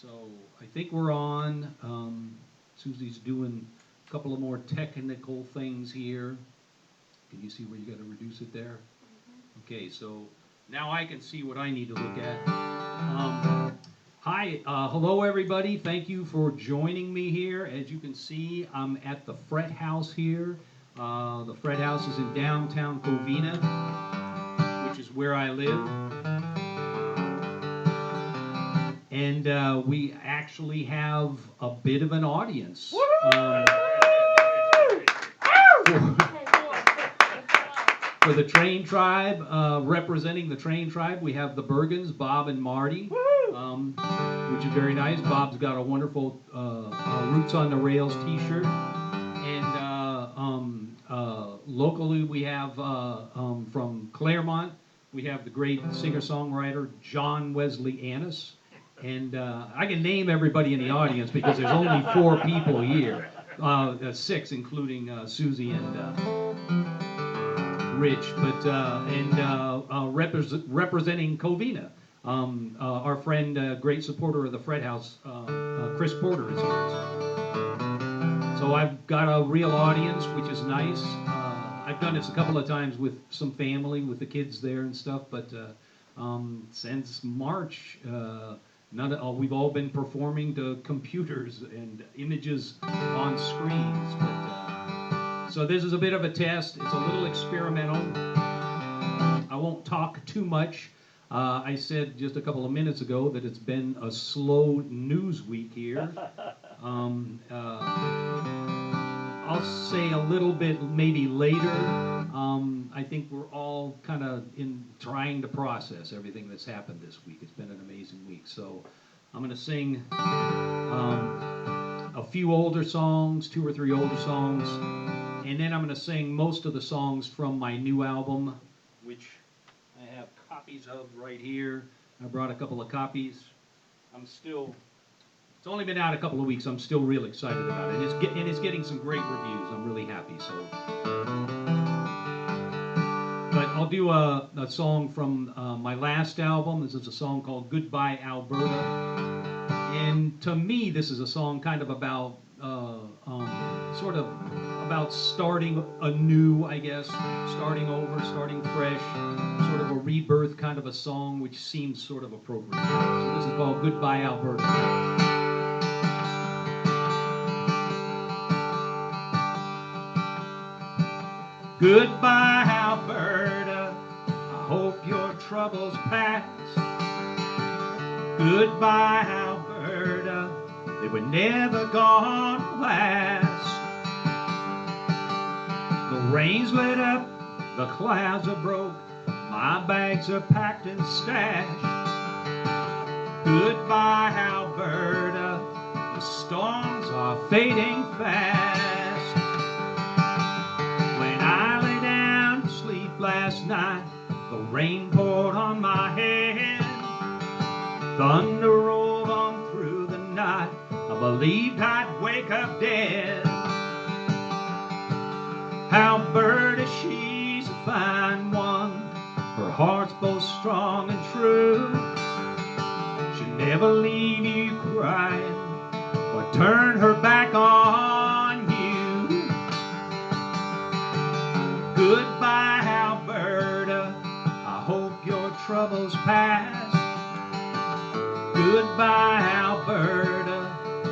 So I think we're on. Susie's doing a couple of more technical things here. Can you see where you got to reduce it there? Okay, so now I can see what I need to look at. Hi, hello everybody. Thank you for joining me here. As you can see, I'm at the FretHouse here. The FretHouse is in downtown Covina, which is where I live. And we actually have a bit of an audience. For the Train Tribe, representing the Train Tribe, we have the Bergens, Bob and Marty, which is very nice. Bob's got a wonderful Roots on the Rails t-shirt. And locally we have, from Claremont, we have the great singer-songwriter John Wesley Annis. And I can name everybody in the audience because there's only 4 people here. 6, including Susie and Rich, but representing Covina, our friend, great supporter of the FretHouse, Chris Porter is here. So I've got a real audience, which is nice. I've done this a couple of times with some family, with the kids there and stuff, but since March, we've all been performing to computers and images on screens. So this is a bit of a test. It's a little experimental. I won't talk too much. I said just a couple of minutes ago that it's been a slow news week here. I'll say a little bit maybe later. I think we're all kind of trying to process everything that's happened this week. It's been an amazing week. So I'm going to sing a few older songs, 2 or 3 older songs. And then I'm going to sing most of the songs from my new album, which I have copies of right here. I brought a couple of copies. It's only been out a couple of weeks. I'm still real excited about it. And it's getting some great reviews. I'm really happy. But I'll do a song from my last album. This is a song called Goodbye, Alberta. And to me, this is a song kind of about about starting anew, I guess, starting over, starting fresh, sort of a rebirth kind of a song, which seems sort of appropriate. So this is called Goodbye, Alberta. Goodbye, Alberta, I hope your troubles pass. Goodbye, Alberta, they were never gonna last. The rain's lit up, the clouds are broke, my bags are packed and stashed. Goodbye, Alberta, the storms are fading fast. When I lay down to sleep last night, the rain poured on my head. Thunder rolled on through the night, I believed I'd wake up dead. Alberta, she's a fine one, her heart's both strong and true. She'll never leave you crying or turn her back on you. Goodbye, Alberta, I hope your troubles pass. Goodbye, Alberta,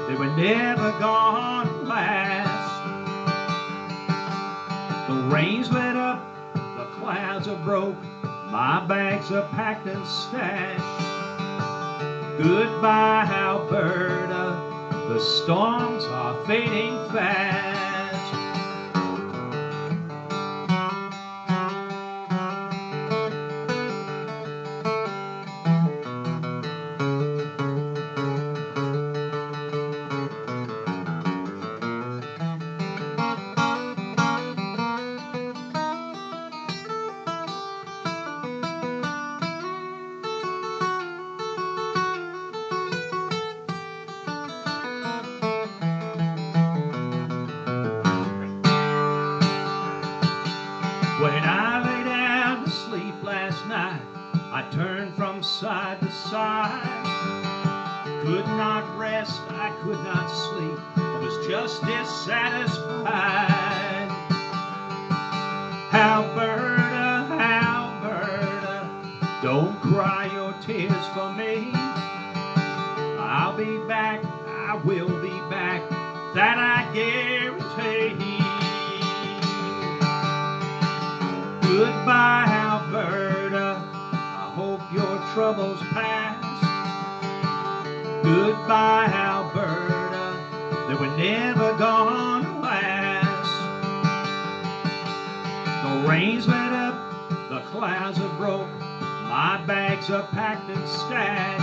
they were never gonna last. The rain's lit up, the clouds are broke, my bags are packed and stashed. Goodbye, Alberta, the storms are fading fast. could not rest, I could not sleep, I was just dissatisfied. Alberta, don't cry your tears for me. I'll be back, I will be back, that I guarantee. Goodbye, Alberta, I hope your troubles past. Goodbye, Alberta, they were never gonna last. The rains let up, the clouds are broke, my bags are packed and stashed.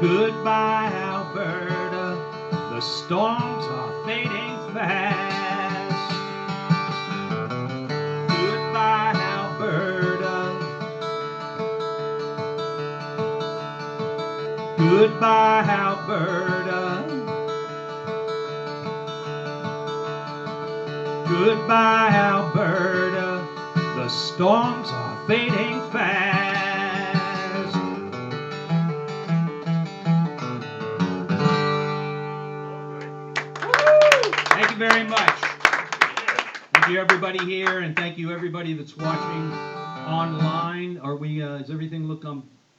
Goodbye, Alberta, the storms are fading fast. Goodbye, Alberta. Goodbye, Alberta. Goodbye, Alberta, the storms are fading fast. Thank you very much. Thank you everybody here, and thank you everybody that's watching online. Are we, does everything look,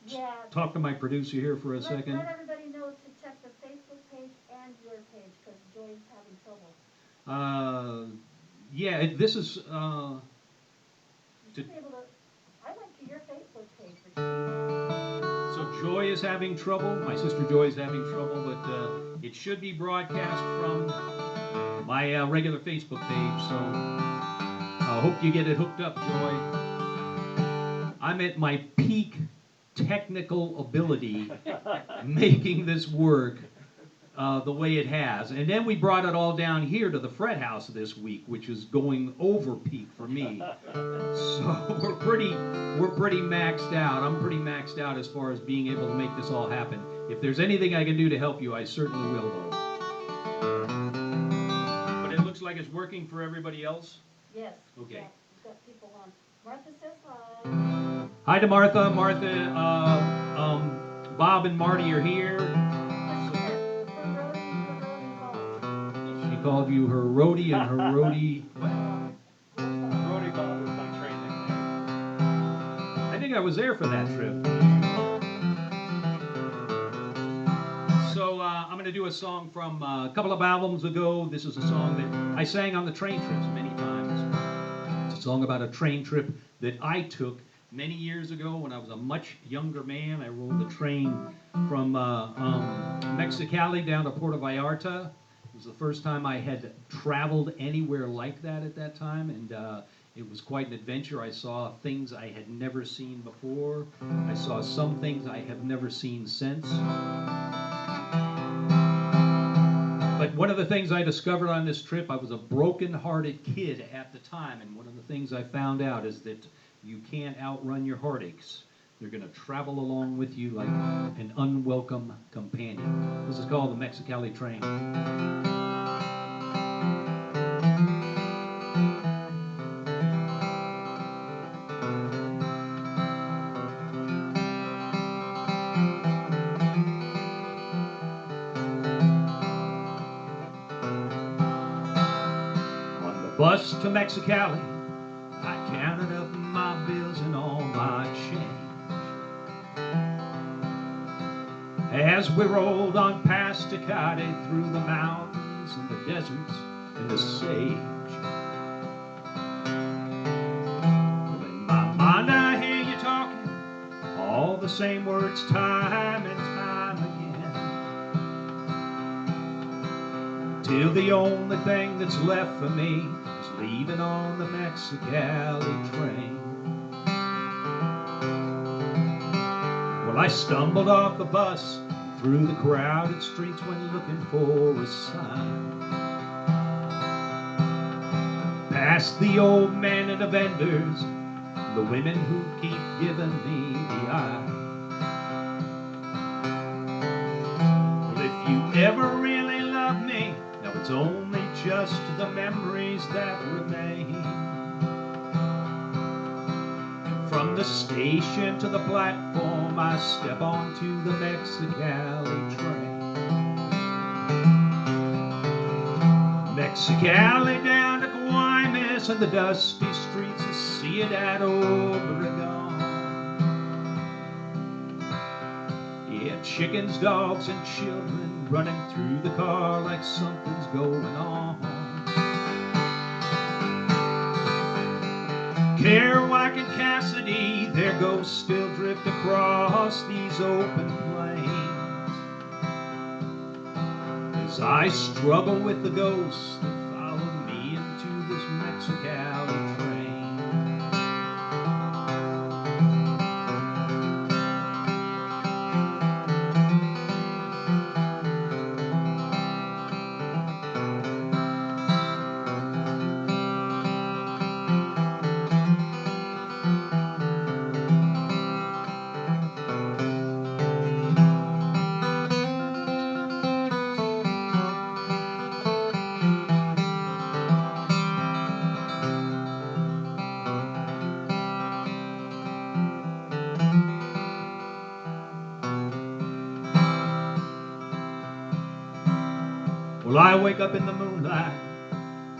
Yeah. talk to my producer here for a second. Let everybody know to check the Facebook page and your page, because Joy's having trouble. Yeah, this is, You should be able to, I went to your Facebook page, but so Joy is having trouble. My sister Joy is having trouble, but it should be broadcast from my regular Facebook page. So I hope you get it hooked up, Joy. I'm at my peak technical ability making this work the way it has. And then we brought it all down here to the FretHouse this week, which is going over peak for me. So we're pretty maxed out. I'm pretty maxed out as far as being able to make this all happen. If there's anything I can do to help you, I certainly will, though. But it looks like it's working for everybody else. yes. Okay. Yeah, we've got people on. Martha says hi. Hi to Martha. Martha, Bob and Marty are here. She called you her roadie and her roadie. Roadie Bob is my train nickname. I think I was there for that trip. So I'm going to do a song from a couple of albums ago. This is a song that I sang on the train trips many times. It's a song about a train trip that I took many years ago when I was a much younger man. I rode the train from Mexicali down to Puerto Vallarta. It was the first time I had traveled anywhere like that at that time, and it was quite an adventure. I saw things I had never seen before. I saw some things I have never seen since. But one of the things I discovered on this trip, I was a broken-hearted kid at the time, and one of the things I found out is that you can't outrun your heartaches. They're going to travel along with you like an unwelcome companion. This is called the Mexicali Train. On the bus to Mexicali, I counted up my bills and all my change. As we rolled on past Tecate through the mountains and the deserts and the sage. In my mind I hear you talking all the same words time and time again. Till the only thing that's left for me is leaving on the Mexicali train. Well, I stumbled off the bus through the crowded streets when looking for a sign. Past the old men and the vendors, the women who keep giving me the eye. Well, if you ever really love me, now it's only just the memories that remain. From the station to the platform, I step onto the Mexicali Mexicali down to Guaymas and the dusty streets of Ciudad Obregón. Yeah, chickens, dogs, and children running through the car like something's going on. Kerouac and Cassidy, their ghosts still drift across these open plains. As I struggle with the ghosts that followed me into this Mexicali train. Well, I wake up in the moonlight,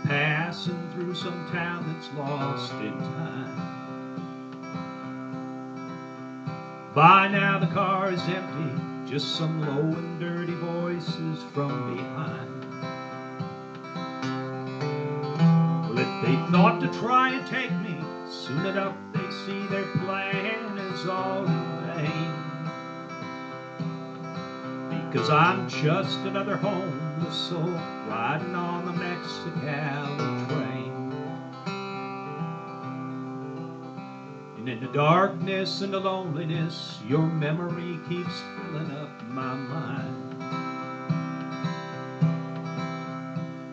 passing through some town that's lost in time. By now the car is empty, just some low and dirty voices from behind. Well, if they thought to try and take me, soon enough they see their plan is all in vain. Because I'm just another homeless soul riding on the Mexicali train. And in the darkness and the loneliness, your memory keeps filling up my mind.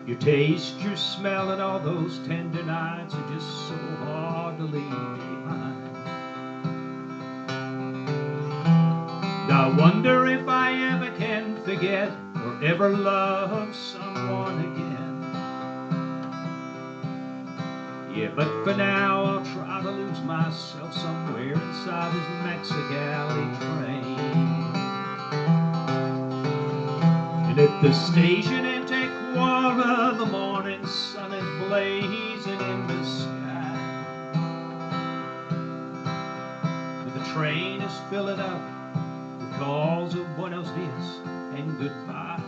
Your taste, your smell, and all those tender nights are just so hard to leave behind. And I wonder if I ever can forget or ever love someone again. Yeah, but for now I'll try to lose myself somewhere inside this Mexicali train. And at the station in Tequila, the morning sun is blazing in the sky. And the train is filling up with calls of Buenos Dias and goodbye.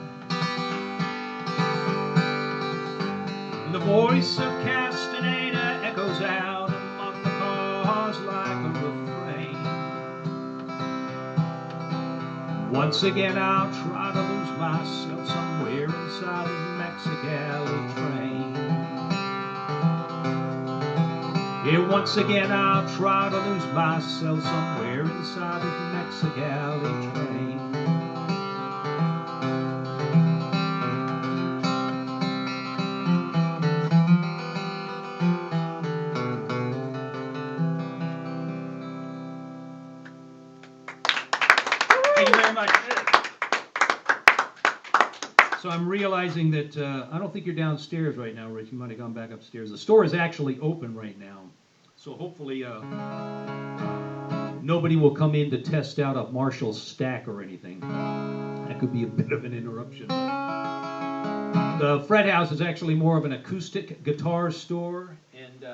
And the voice of Castaneda echoes out among the cars like a refrain. Once again I'll try to lose myself somewhere inside this Mexicali train. Yeah, once again I'll try to lose myself somewhere inside this Mexicali train. Thank you very much. So I'm realizing that I don't think you're downstairs right now, Rich. You might have gone back upstairs. The store is actually open right now. So hopefully nobody will come in to test out a Marshall stack or anything. That could be a bit of an interruption. The FretHouse is actually more of an acoustic guitar store, and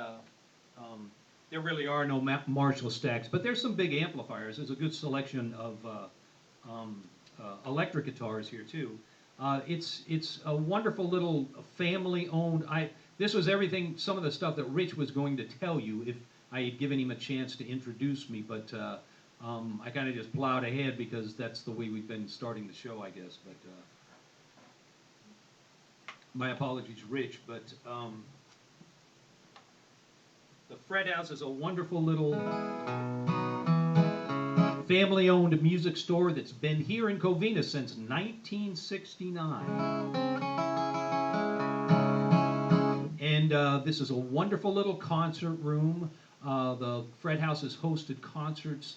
there really are no Marshall stacks, but there's some big amplifiers. There's a good selection of electric guitars here too. It's a wonderful little family-owned. This was everything, some of the stuff that Rich was going to tell you if I had given him a chance to introduce me, but I kind of just plowed ahead because that's the way we've been starting the show, I guess. But my apologies, Rich. But the FretHouse is a wonderful little family-owned music store that's been here in Covina since 1969. And this is a wonderful little concert room. The FretHouse has hosted concerts.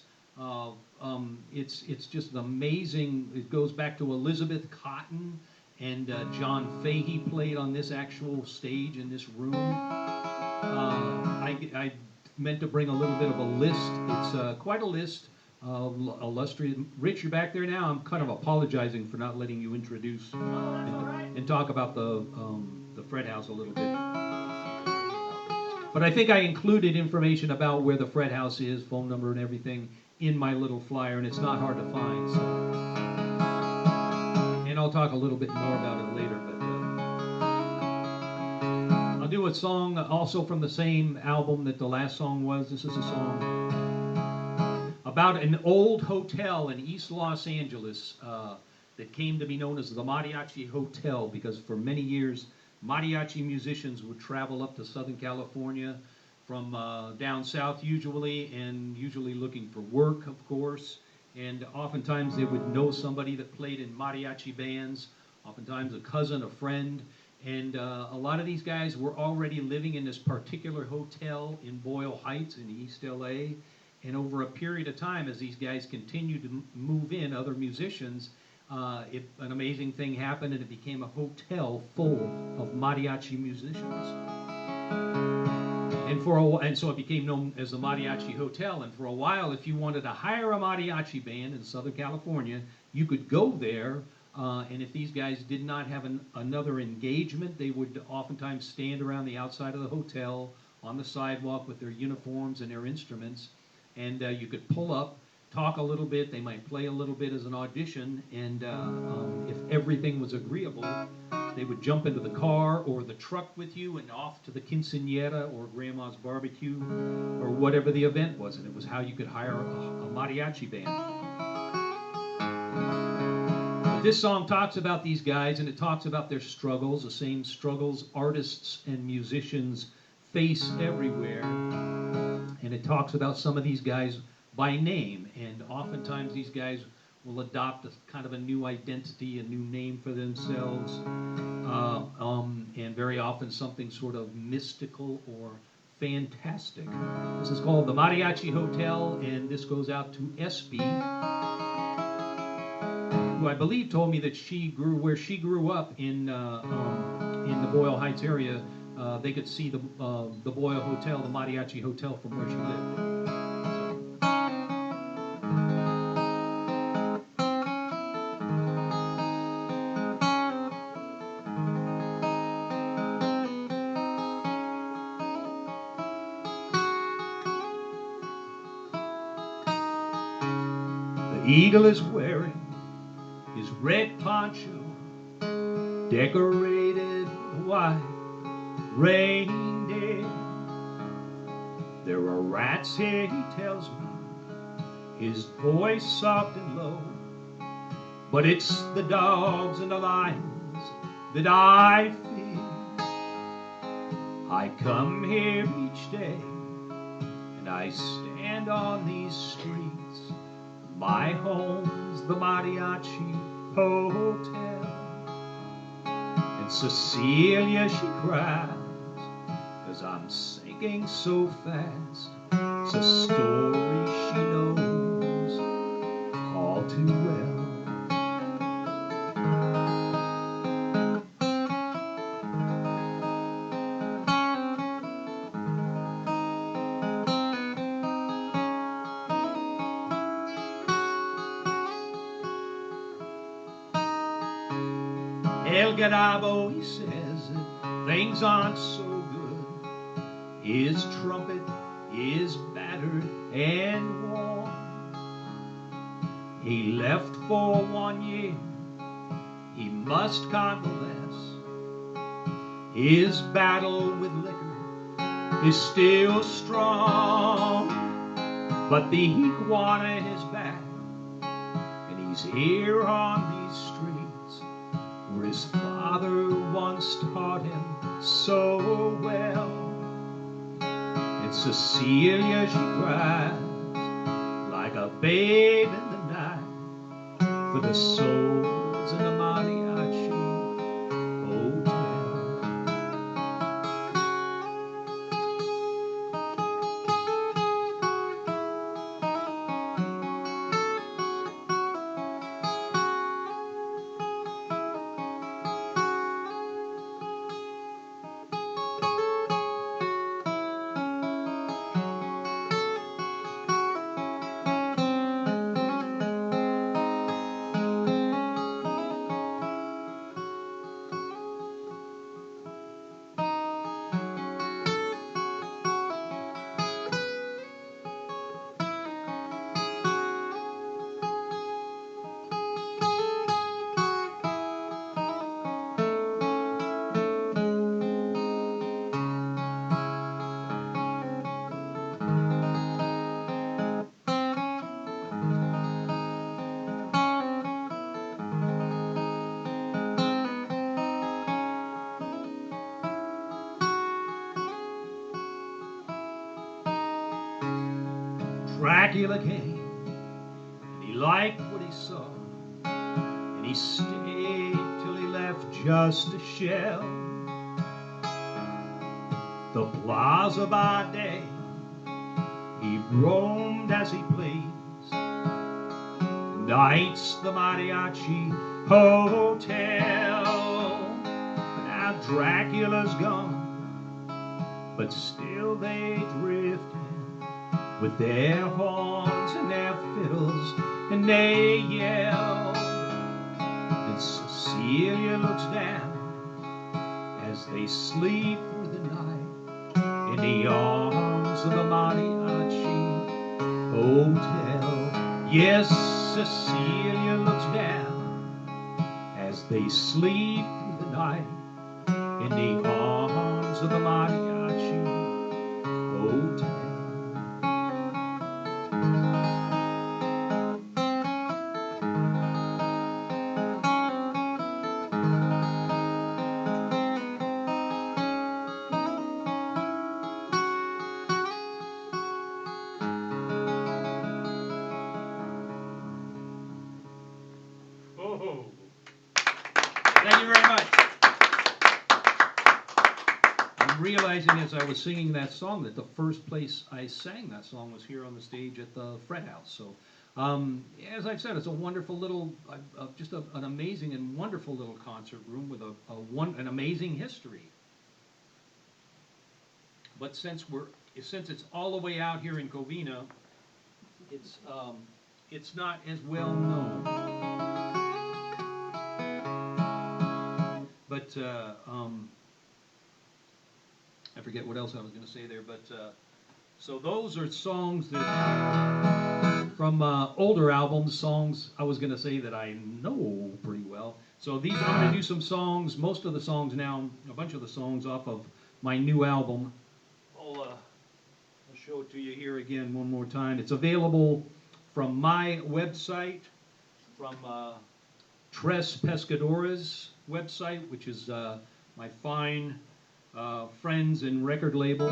It's just amazing. It goes back to Elizabeth Cotton, and John Fahey played on this actual stage in this room. I meant to bring a little bit of a list. It's quite a list. Illustrious. Rich, you're back there now. I'm kind of apologizing for not letting you introduce and talk about the FretHouse a little bit. But I think I included information about where the FretHouse is, phone number and everything, in my little flyer, and it's not hard to find. So. And I'll talk a little bit more about it later. But I'll do a song also from the same album that the last song was. This is a song about an old hotel in East Los Angeles that came to be known as the Mariachi Hotel, because for many years mariachi musicians would travel up to Southern California from down south usually, and usually looking for work, of course. And oftentimes they would know somebody that played in mariachi bands, oftentimes a cousin, a friend. And a lot of these guys were already living in this particular hotel in Boyle Heights in East LA. And over a period of time, as these guys continued to move in, other musicians, an amazing thing happened, and it became a hotel full of mariachi musicians. And so it became known as the Mariachi Hotel. And for a while, if you wanted to hire a mariachi band in Southern California, you could go there. And if these guys did not have another engagement, they would oftentimes stand around the outside of the hotel on the sidewalk with their uniforms and their instruments. And you could pull up, talk a little bit. They might play a little bit as an audition. And if everything was agreeable, they would jump into the car or the truck with you and off to the quinceañera or grandma's barbecue or whatever the event was. And it was how you could hire a mariachi band. But this song talks about these guys, and it talks about their struggles, the same struggles artists and musicians face everywhere. And it talks about some of these guys by name, and oftentimes these guys will adopt a kind of a new identity, a new name for themselves, and very often something sort of mystical or fantastic. This is called the Mariachi Hotel, and this goes out to SB, who I believe told me that where she grew up in the Boyle Heights area. They could see the Boyle Hotel, the Mariachi Hotel, from where she lived. The eagle is wearing his red poncho, decorated with white reindeer. There are rats here, he tells me, his voice soft and low. But it's the dogs and the lions that I fear. I come here each day, and I stand on these streets. My home's the Mariachi Hotel. And Cecilia, she cries, 'cause I'm sinking so fast. It's a story she knows all too well. El Garabo, he says that things aren't so good. His trumpet is battered and worn. He left for 1 year, he must convalesce. His battle with liquor is still strong, but the iguana is back, and he's here on these streets where his father once taught him so well. And Cecilia, she cries like a babe in the night for the souls in the Mariachi Hotel. Dracula came, and he liked what he saw, and he stayed till he left just a shell. The plaza by day, he roamed as he pleased. Nights the Mariachi Hotel. Now Dracula's gone, but still they drift in with their horns and their fiddles, and they yell. And Cecilia looks down as they sleep through the night in the arms of the Mariachi Hotel. Yes, Cecilia looks down as they sleep through the night in the arms of the Mariachi Hotel. Oh, thank you very much. I'm realizing as I was singing that song that the first place I sang that song was here on the stage at the FretHouse. So, as I've said, it's a wonderful little, just an amazing and wonderful little concert room with an amazing history. But since it's all the way out here in Covina, it's not as well known. But I forget what else I was going to say there. But so those are songs that from older albums, songs I was going to say that I know pretty well. So these I'm going to do some songs. Most of the songs now, a bunch of the songs off of my new album. I'll show it to you here again one more time. It's available from my website, from Tres Pescadores website, which is my fine friends and record label,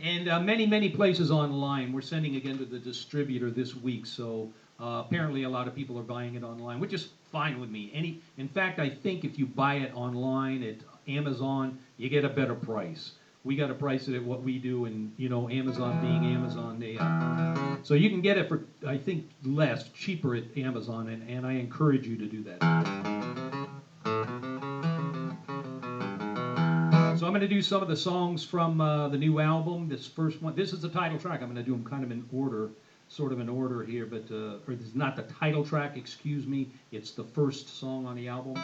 and many places online. We're sending again to the distributor this week, so apparently a lot of people are buying it online, which is fine with me. In fact, I think if you buy it online at Amazon, you get a better price. We got to price it at what we do, and Amazon being Amazon, they so you can get it for, I think, less, cheaper at Amazon, and I encourage you to do that. So I'm going to do some of the songs from the new album. This first one, this is the title track. I'm going to do them kind of in order, sort of in order here, but or this is not the title track, excuse me. It's the first song on the album.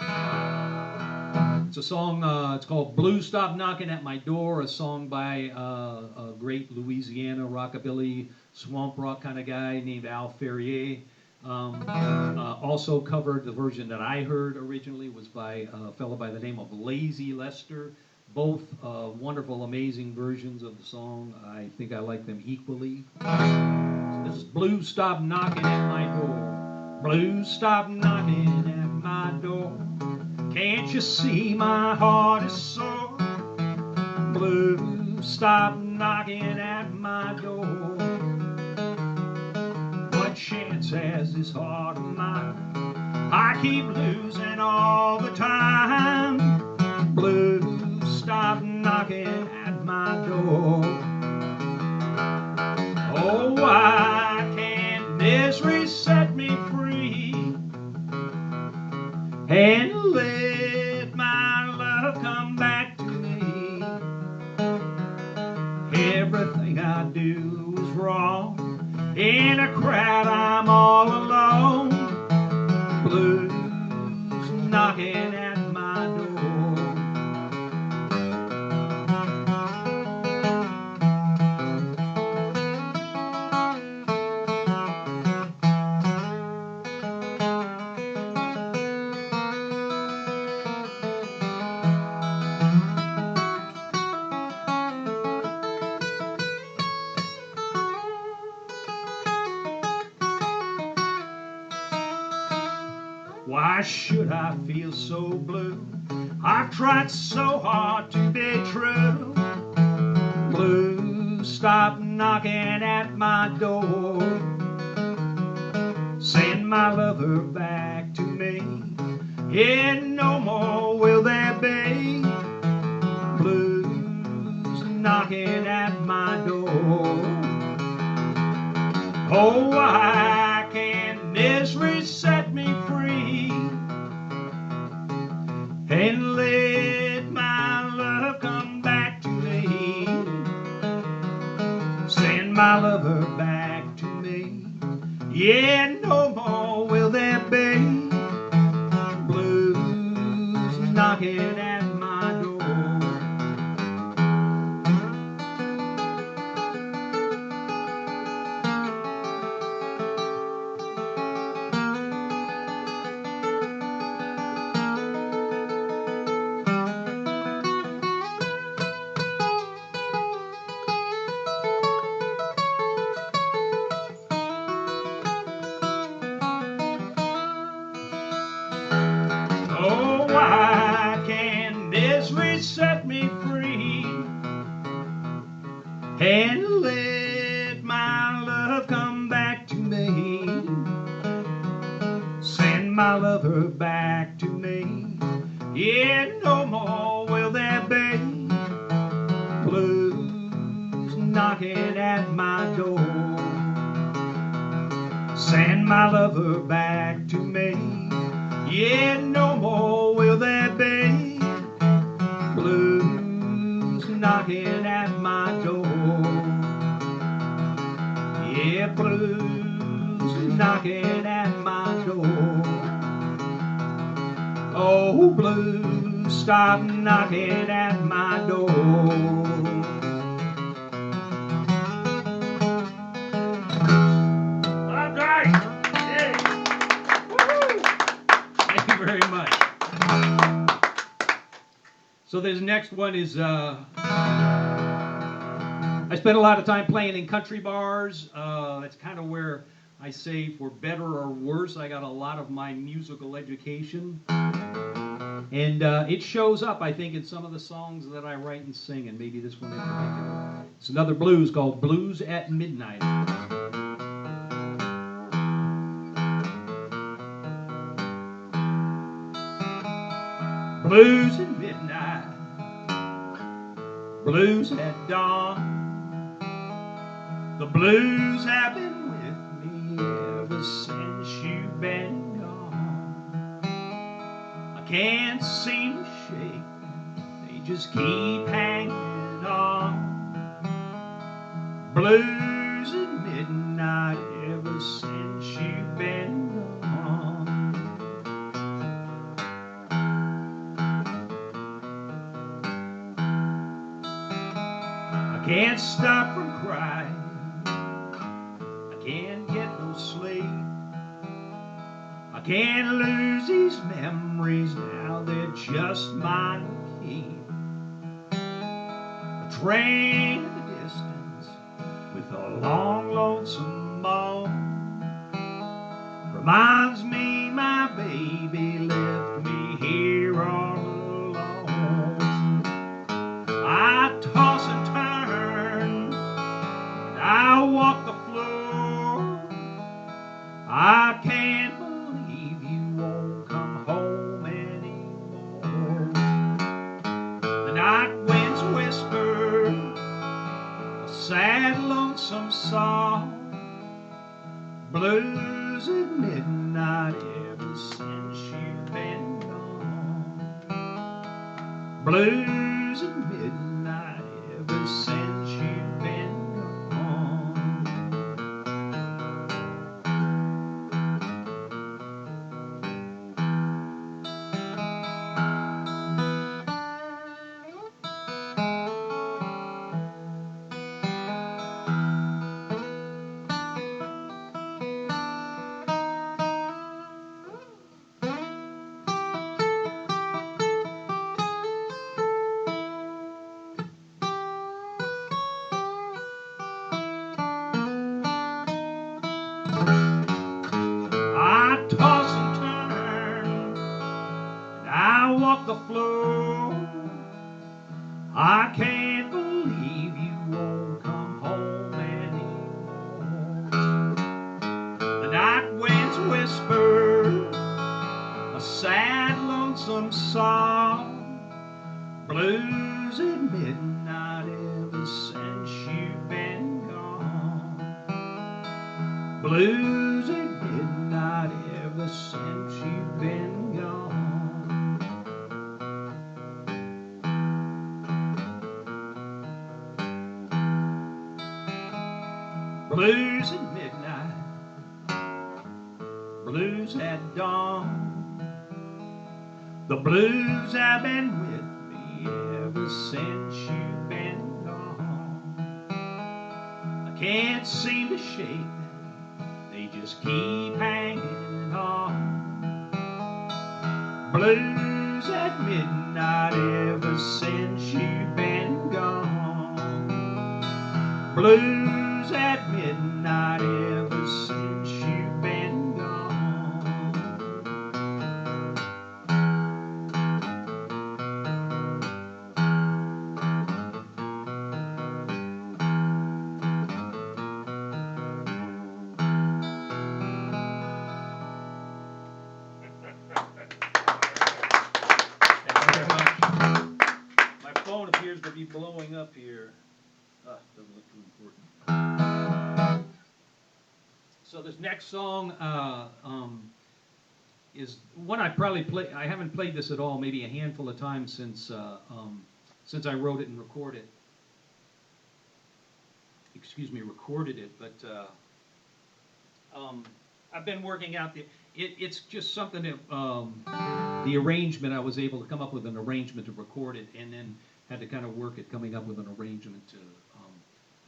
It's a song, it's called Blues Stop Knocking at My Door, a song by a great Louisiana rockabilly, swamp rock kind of guy named Al Ferrier. Also covered, the version that I heard originally was by a fellow by the name of Lazy Lester. Both wonderful, amazing versions of the song. I think I like them equally. So this is Blues Stop Knocking at My Door. Blues stop knocking at my door. Can't you see my heart is sore? Blues stop knocking at my door. What chance has this heart of mine? I keep losing all the time. Blues stop knocking at my door. Oh, why can't misery set me free and let my love come back to me? Everything I do is wrong. In a crowd I'm all alone. Blues knocking at my door. Why should I feel so blue? I've tried so hard to be true. Blue blues stop knocking at my door. Send my lover back to me. Yeah, no more will there be blues knocking at my door. Oh, why can't misery set me free and let my love come back to me? Send my lover back to me. Yeah, no more will there be blues knocking at my door. Oh, why can't misery set me free and let my love come back to me? Send my lover back to me. Yeah, no more will there be blues knocking at my door. Send my lover back to me. Yeah, no more will there be blues knocking at my door. Yeah, blues knocking at my door. Oh, blues, stop knocking at my door. All right. Yeah. Woo-hoo. Thank you very much. So this next one is, I spent a lot of time playing in country bars. That's kind of where I say, for better or worse, I got a lot of my musical education. And it shows up, I think, in some of the songs that I write and sing, and maybe this one in particular. It's another blues called Blues at Midnight. Blues at midnight, blues at dawn. The blues have been with me ever since you've been gone. I can't seem to shake them, they just keep hanging on. Blues at midnight ever since you've been gone. I can't stop from crying, I can't get no sleep. I can't lose these memories now, they're just mine to keep. A train in the distance with a long lonesome moan reminds me my baby left me here all alone. I toss and turn, and I walk the floor. I can't believe you won't come home anymore. The night winds whisper a sad, lonesome song. Blues at midnight ever since you've been gone. Blues at midnight ever since you've been gone. I toss and turn, and I walk the floor. I can't believe you won't come whisper a sad, lonesome song. Blues at midnight ever since you've been gone. Blues at midnight ever since you've been gone. Blues at midnight, blues at dawn. The blues have been with me ever since you've been gone. I can't seem to shake them, they just keep hanging on. Blues at midnight ever since you've been gone. Blues at midnight ever since you've been gone. Thank you very much. My phone appears to be blowing up here. Doesn't look too important. So this next song is one I probably play. I haven't played this at all, maybe a handful of times since I wrote it and recorded it. But I've been working out it's just something that the arrangement. I was able to come up with an arrangement to record it, and then had to kind of work at coming up with an arrangement to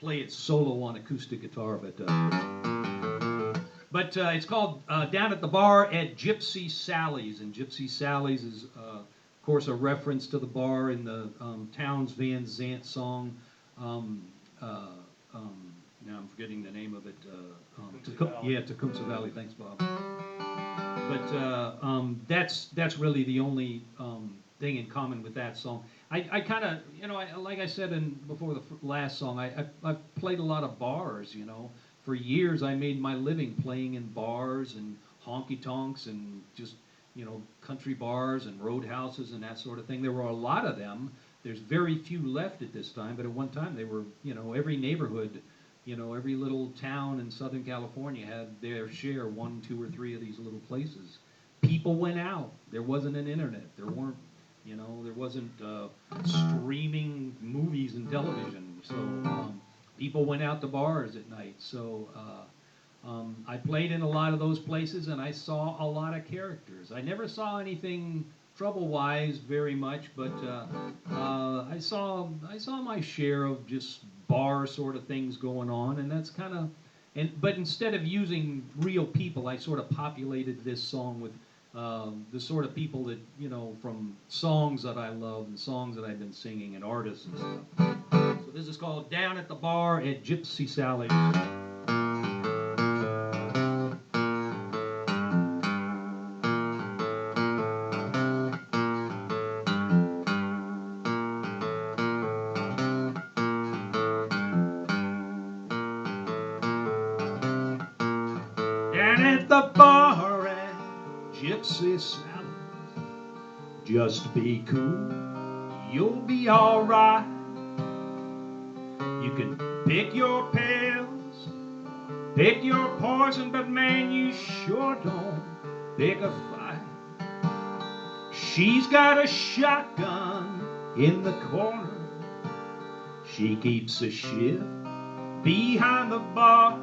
play it solo on acoustic guitar. But it's called Down at the Bar at Gypsy Sally's, and Gypsy Sally's is, of course, a reference to the bar in the Townes Van Zandt song. Now I'm forgetting the name of it. Tecumseh Valley. Thanks, Bob. But that's really the only thing in common with that song. I kind of, like I said before the last song, I've played a lot of bars, For years I made my living playing in bars and honky-tonks and just, country bars and roadhouses and that sort of thing. There were a lot of them. There's very few left at this time, but at one time they were, every neighborhood, every little town in Southern California had their share, 1, 2, or 3 of these little places. People went out. There wasn't an internet. There weren't, there wasn't streaming movies and television. So people went out to bars at night. So I played in a lot of those places, and I saw a lot of characters. I never saw anything trouble-wise very much, but I saw my share of just bar sort of things going on, and that's kind of. But instead of using real people, I sort of populated this song with the sort of people that, from songs that I love and songs that I've been singing and artists and stuff. So this is called Down at the Bar at Gypsy Sally's. Down at the bar at Gypsy Sally's, just be cool, you'll be alright. You can pick your pills, pick your poison, but man, you sure don't pick a fight. She's got a shotgun in the corner, she keeps a shift behind the bar.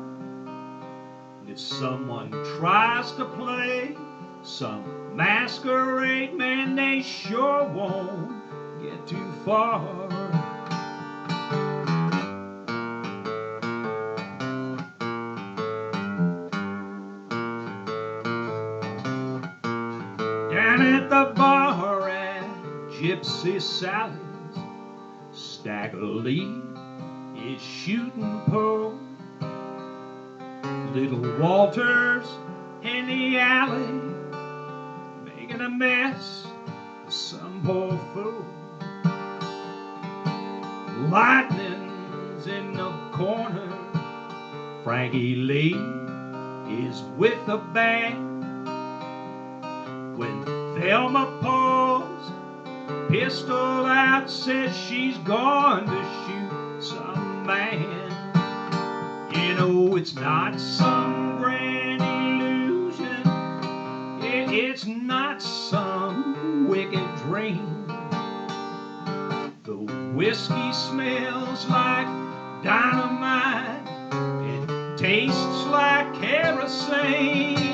If someone tries to play some masquerade, man, they sure won't get too far. Down at the bar at Gypsy Sally's, Stagger Lee is shooting pool. Little Walter's in the alley, making a mess of some poor fool. Lightning's in the corner, Frankie Lee is with the band. Thelma pulls pistol out, says she's going to shoot some man. You know, it's not some grand illusion. It's not some wicked dream. The whiskey smells like dynamite. It tastes like kerosene.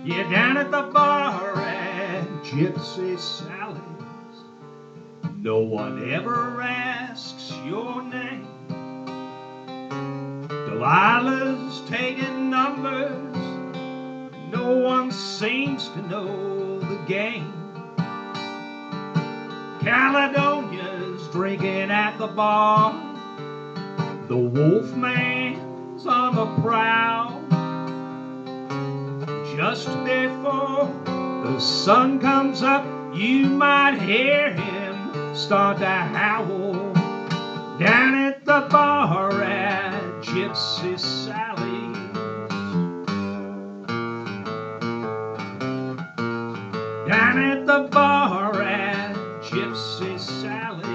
Yeah, down at the bar at Gypsy Sally's, no one ever asks your name. Delilah's taking numbers, no one seems to know the game. Caledonia's drinking at the bar, the Wolfman's on the prowl. Just before the sun comes up, you might hear him start to howl. Down at the bar at Gypsy Sally's. Down at the bar at Gypsy Sally's.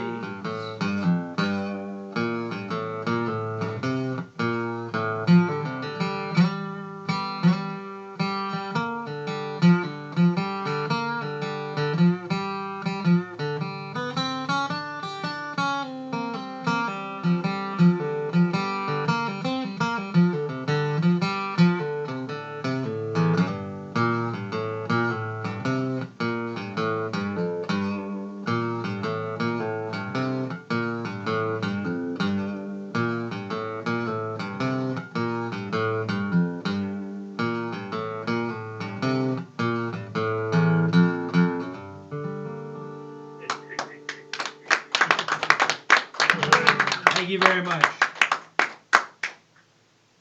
Thank you very much.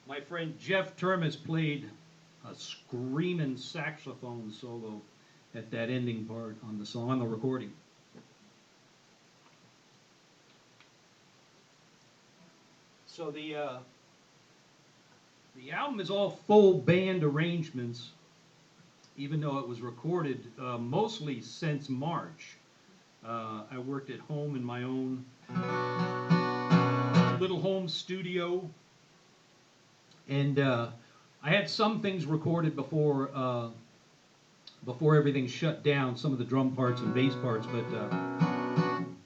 My friend Jeff Termes played a screaming saxophone solo at that ending part on the song, on the recording. So the album is all full band arrangements, even though it was recorded mostly since March. I worked at home in my own little home studio, and I had some things recorded before everything shut down, some of the drum parts and bass parts, but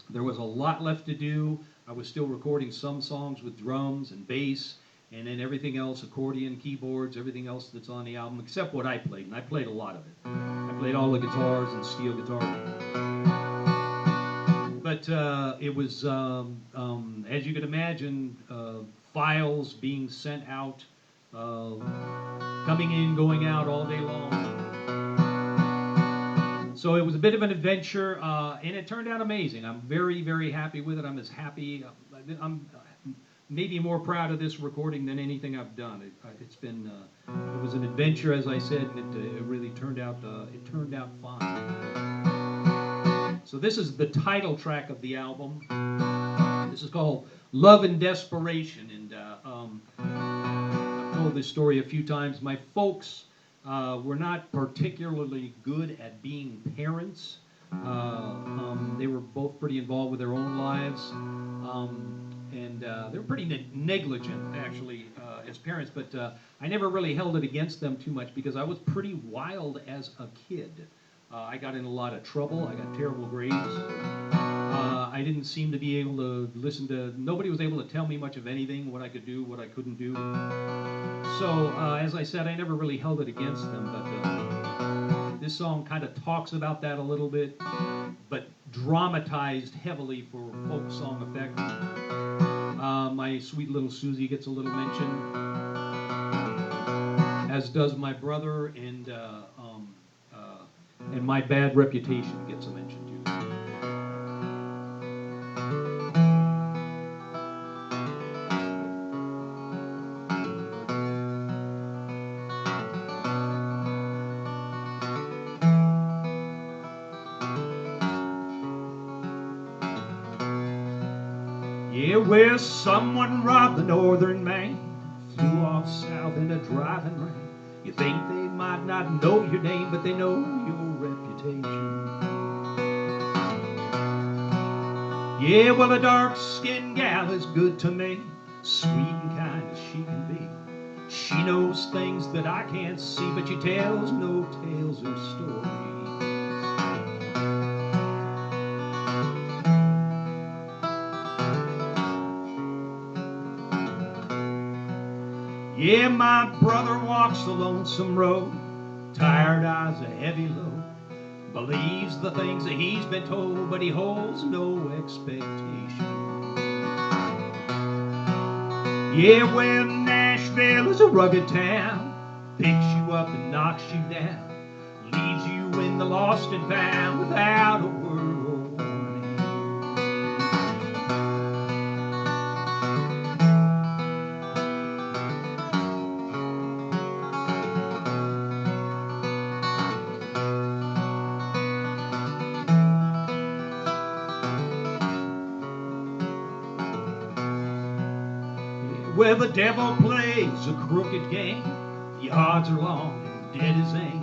there was a lot left to do. I was still recording some songs with drums and bass, and then everything else, accordion, keyboards, everything else that's on the album, except what I played, and I played a lot of it. I played all the guitars and steel guitar. But it was, as you can imagine, files being sent out, coming in, going out all day long. So it was a bit of an adventure, and it turned out amazing. I'm very, very happy with it. I'm as happy. I'm maybe more proud of this recording than anything I've done. It's been, it was an adventure, as I said, and it really turned out. It turned out fine. So this is the title track of the album. This is called "Love and Desperation," and I've told this story a few times. My folks were not particularly good at being parents. They were both pretty involved with their own lives, and they were pretty negligent, actually, as parents, but I never really held it against them too much because I was pretty wild as a kid. I got in a lot of trouble. I got terrible grades. I didn't seem to be able to listen to, nobody was able to tell me much of anything, what I could do, what I couldn't do. So, as I said, I never really held it against them, but This song kind of talks about that a little bit, but dramatized heavily for folk song effect. My sweet little Susie gets a little mention, as does my brother, and my bad reputation gets a mention too. Yeah, well, someone robbed the northern man, flew off south in a driving rain. You think they might not know your name, but they know your reputation. Yeah, well, a dark-skinned gal is good to me, sweet and kind as she can be. She knows things that I can't see, but she tells no tales or stories. Yeah, my brother walks the lonesome road, tired eyes a heavy load, believes the things that he's been told, but he holds no expectation. Yeah, well, Nashville is a rugged town, picks you up and knocks you down, leaves you in the lost and found without a word or warning. Well, the devil plays a crooked game. The odds are long and dead as aim.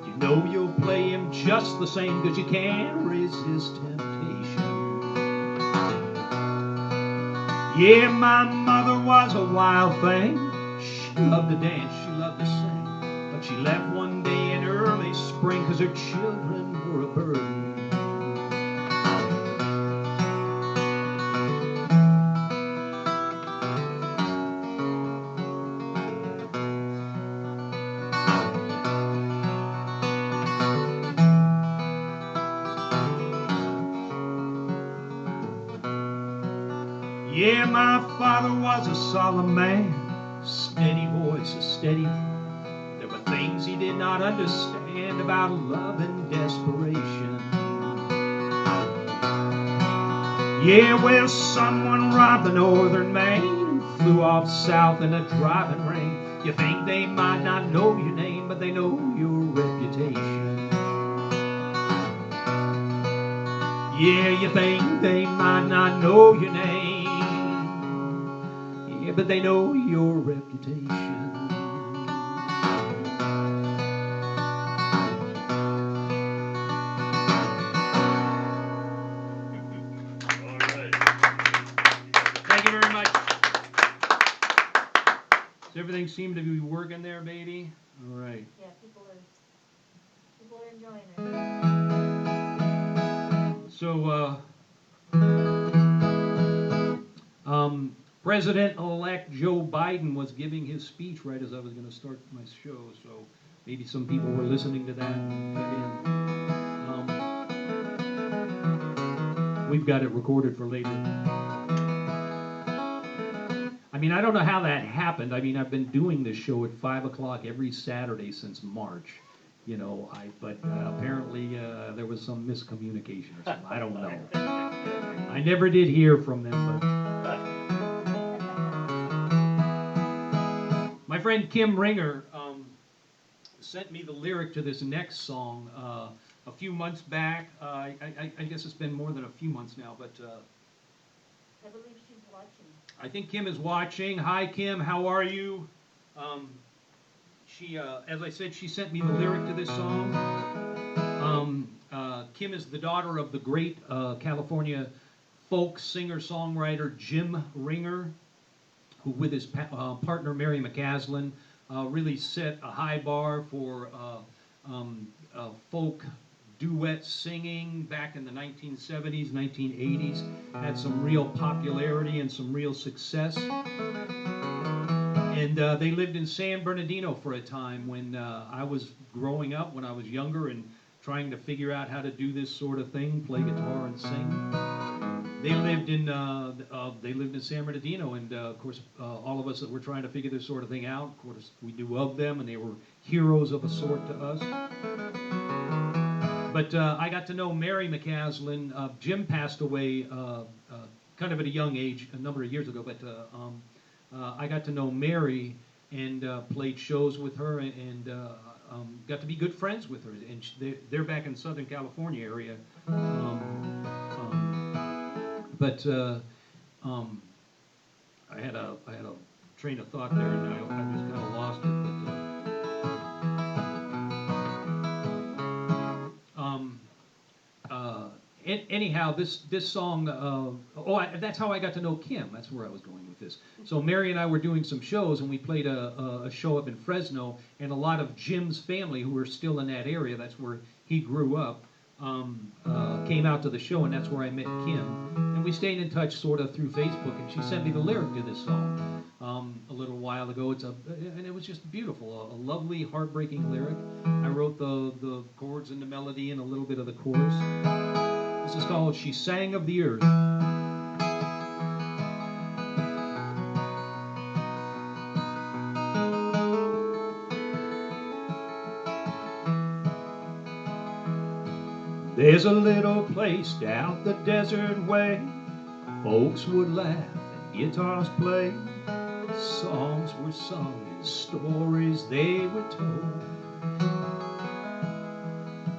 You know you'll play him just the same, 'cause you can't resist temptation. Yeah, my mother was a wild thing. She loved to dance, she loved to sing. But she left one day in early spring, 'cause her children were a burden. Yeah, my father was a solemn man, steady voice, a steady hand. There were things he did not understand about love and desperation. Yeah, well, someone robbed the northern man, flew off south in a driving rain. You think they might not know your name, but they know your reputation. Yeah, you think they might not know your name, yeah, but they know your reputation. All right. Thank you very much. Does everything seem to be working there, baby? All right. Yeah, people are enjoying it. So, President-elect Joe Biden was giving his speech right as I was going to start my show, so maybe some people were listening to that and cut in. We've got it recorded for later. I mean, I don't know how that happened. I mean, I've been doing this show at 5 o'clock every Saturday since March. You know, but apparently there was some miscommunication or something. I don't know. I never did hear from them, but my friend Kim Ringer sent me the lyric to this next song a few months back. I guess it's been more than a few months now, but I believe she's watching. I think Kim is watching. Hi, Kim. How are you? She, as I said, she sent me the lyric to this song. Kim is the daughter of the great California folk singer-songwriter Jim Ringer, who with his partner Mary McCaslin really set a high bar for folk duet singing back in the 1970s, 1980s. Had some real popularity and some real success. And they lived in San Bernardino for a time when I was growing up, when I was younger and trying to figure out how to do this sort of thing, play guitar and sing. They lived in San Bernardino, and of course, all of us that were trying to figure this sort of thing out, of course, we knew of them, and they were heroes of a sort to us. But I got to know Mary McCaslin. Jim passed away kind of at a young age, a number of years ago, but I got to know Mary and played shows with her and got to be good friends with her. And they're back in Southern California area. But I had a train of thought there, and I just kind of lost it. But anyhow, this song. That's how I got to know Kim. That's where I was going with this. So Mary and I were doing some shows, and we played a show up in Fresno, and a lot of Jim's family, who were still in that area, that's where he grew up, came out to the show, and that's where I met Kim. And we stayed in touch sort of through Facebook, and she sent me the lyric to this song a little while ago. And it was just beautiful, a lovely, heartbreaking lyric. I wrote the chords and the melody and a little bit of the chorus. This is called "She Sang of the Earth." There's a little place down the desert way, folks would laugh and guitars play, songs were sung and stories they were told.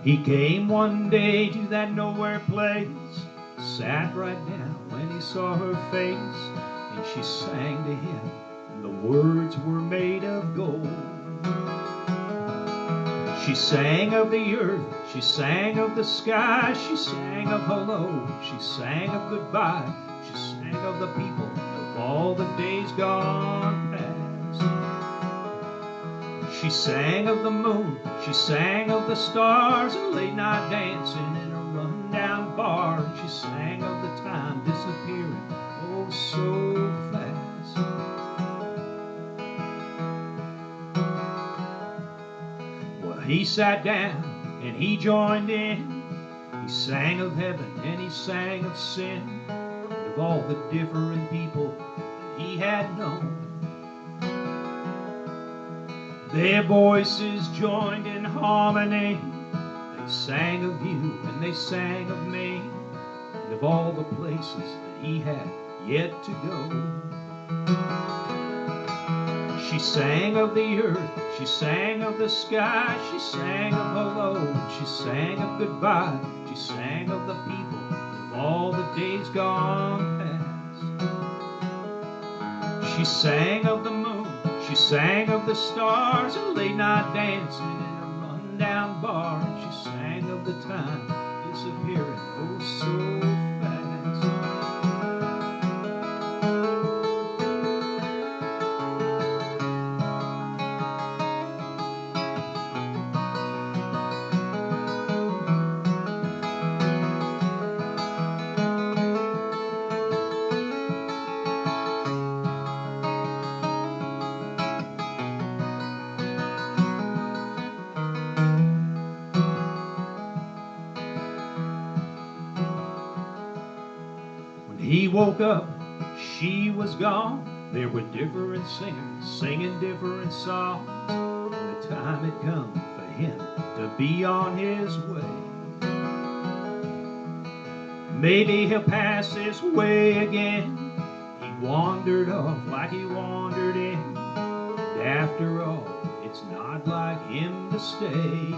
He came one day to that nowhere place, sat right down when he saw her face, and she sang to him, and the words were made of gold. She sang of the earth, she sang of the sky, she sang of hello, she sang of goodbye, she sang of the people, of all the days gone past. She sang of the moon, she sang of the stars, and late night dancing in a rundown bar, and she sang of the time disappearing, oh so fast. He sat down and he joined in. He sang of heaven and he sang of sin, and of all the different people that he had known. Their voices joined in harmony. They sang of you and they sang of me, and of all the places that he had yet to go. She sang of the earth, she sang of the sky, she sang of hello, she sang of goodbye, she sang of the people, of all the days gone past. She sang of the moon, she sang of the stars, and late night dancing in a rundown bar, and she sang of the time disappearing oh so fast. He woke up, she was gone. There were different singers singing different songs. And the time had come for him to be on his way. Maybe he'll pass this way again. He wandered off like he wandered in. And after all, it's not like him to stay.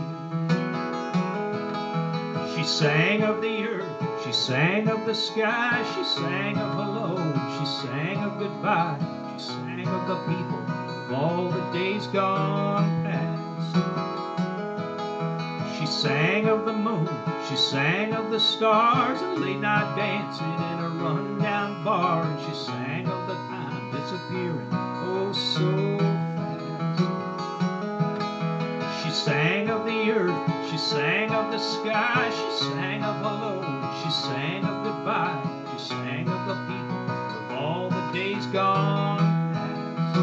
She sang of the earth, she sang of the sky, she sang of hello, she sang of goodbye, she sang of the people, of all the days gone past. She sang of the moon, she sang of the stars, and late night dancing in a rundown bar, and she sang of the time disappearing oh so fast. She sang of the earth, she sang of the sky, she sang of hello, she sang of goodbye, she sang of the people, of all the days gone past.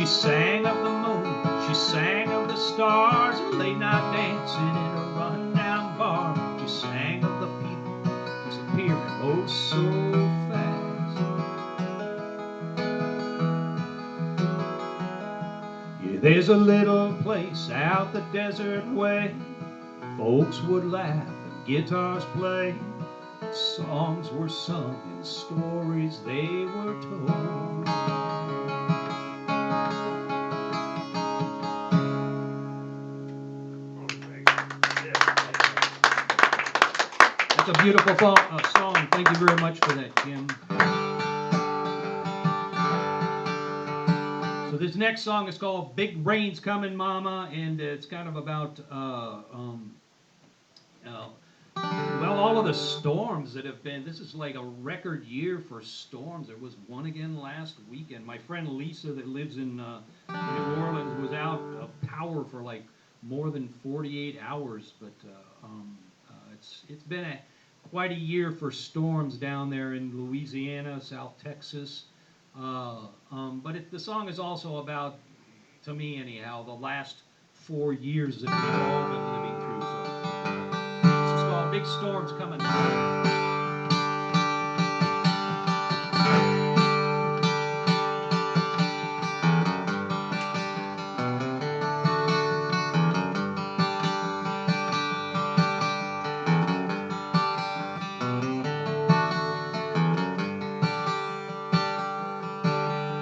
She sang of the moon, she sang of the stars, a late night dancing in a rundown bar. She sang of the people disappearing oh so fast. Yeah, there's a little place out the desert way. Folks would laugh and guitars play. Songs were sung and stories they were told. That's a beautiful song. Thank you very much for that, Kim. So this next song is called Big Rain's Coming Mama, and it's kind of about well, all of the storms that have been. This is like a record year for storms. There was one again last weekend. My friend Lisa that lives in New Orleans was out of power for like more than 48 hours. But it's been quite a year for storms down there in Louisiana, South Texas. But the song is also about, to me anyhow, the last 4 years that we've all been living through. So this is called Big Storms Coming.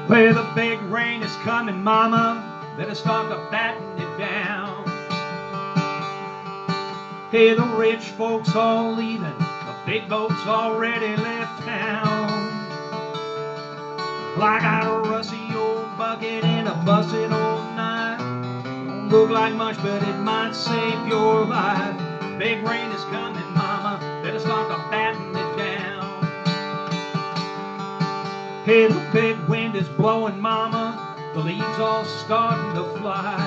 Where the big rain is coming, mama, better start to batten it down. Hey, the rich folks all leaving, the big boats already left town. Well, I got a rusty old bucket and a busted old knife. Don't look like much, but it might save your life. Big rain is coming, mama, better start to batten it down. Hey, the big wind is blowing, mama, the leaves all starting to fly.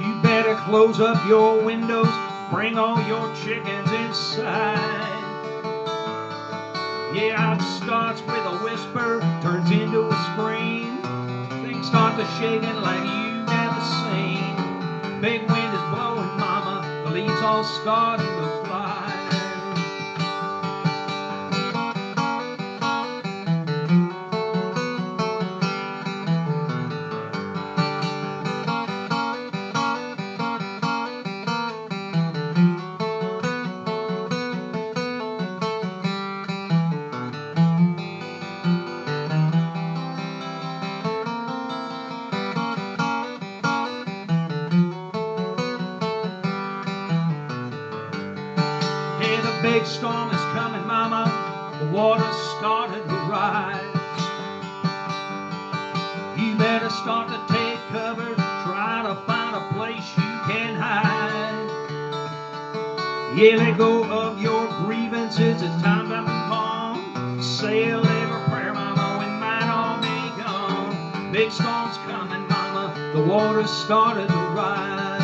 You better close up your windows, bring all your chickens inside. Yeah, it starts with a whisper, turns into a scream. Things start to shaking like you never seen. Big wind is blowing, mama, the leaves all starting to fly. Big storm is coming, mama, the water's started to rise. You better start to take cover, try to find a place you can hide. Yeah, let go of your grievances, it's time to move on. Say a little prayer, mama, we might all be gone. Big storm's coming, mama, the water's started to rise.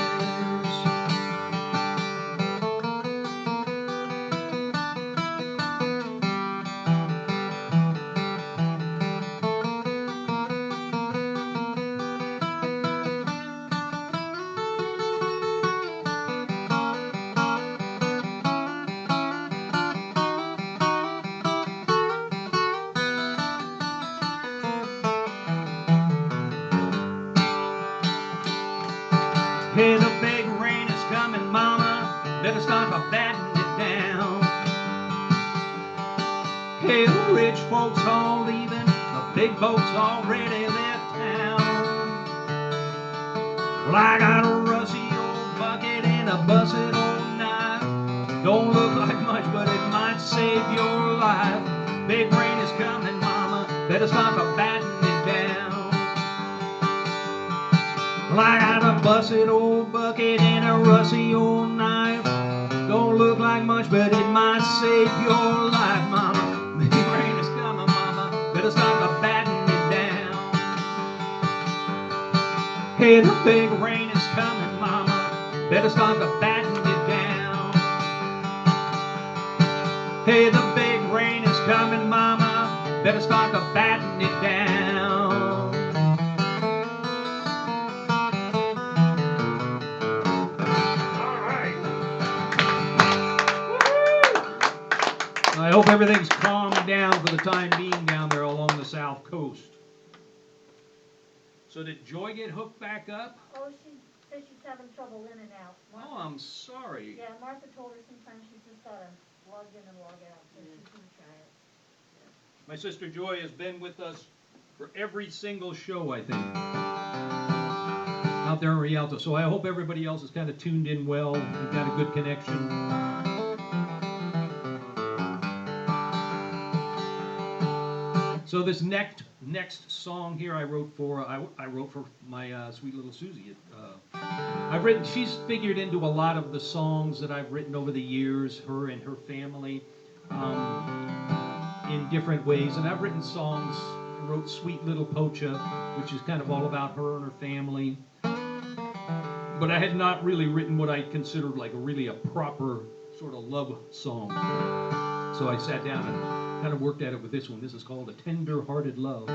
Hey, the big rain is coming, mama, better start by batting it down. Hey, the rich folks all leaving, the big boats already left town. Well, I got a rusty old bucket and a busted old knife. Don't look like much, but it might save your life. Big rain is coming, mama, better start by batting it down. Well, I got a busted old bucket and a rusty old knife. Don't look like much, but it might save your life, mama. Big rain is coming, mama, better start by batting it down. Hey, the big rain is coming, mama, better start by batting it down. Hey, the big rain is coming, mama, better start by batting it down. hope everything's calmed down for the time being down there along the south coast. So did Joy get hooked back up? Oh, she says she's having trouble in and out. Martha, Oh, I'm sorry. Yeah, Martha told her sometimes she's just gotta log in and log out, so she's gonna try it. My sister Joy has been with us for every single show, I think, out there in Rialto. So I hope everybody else is kind of tuned in well. We've got a good connection. So this next song here I wrote for my sweet little Susie. She's figured into a lot of the songs that I've written over the years, her and her family, in different ways. And I've written songs. I wrote Sweet Little Pocha, which is kind of all about her and her family. But I had not really written what I considered like a proper sort of love song. So I sat down and kind of worked at it with this one. This is called A Tender-Hearted Love.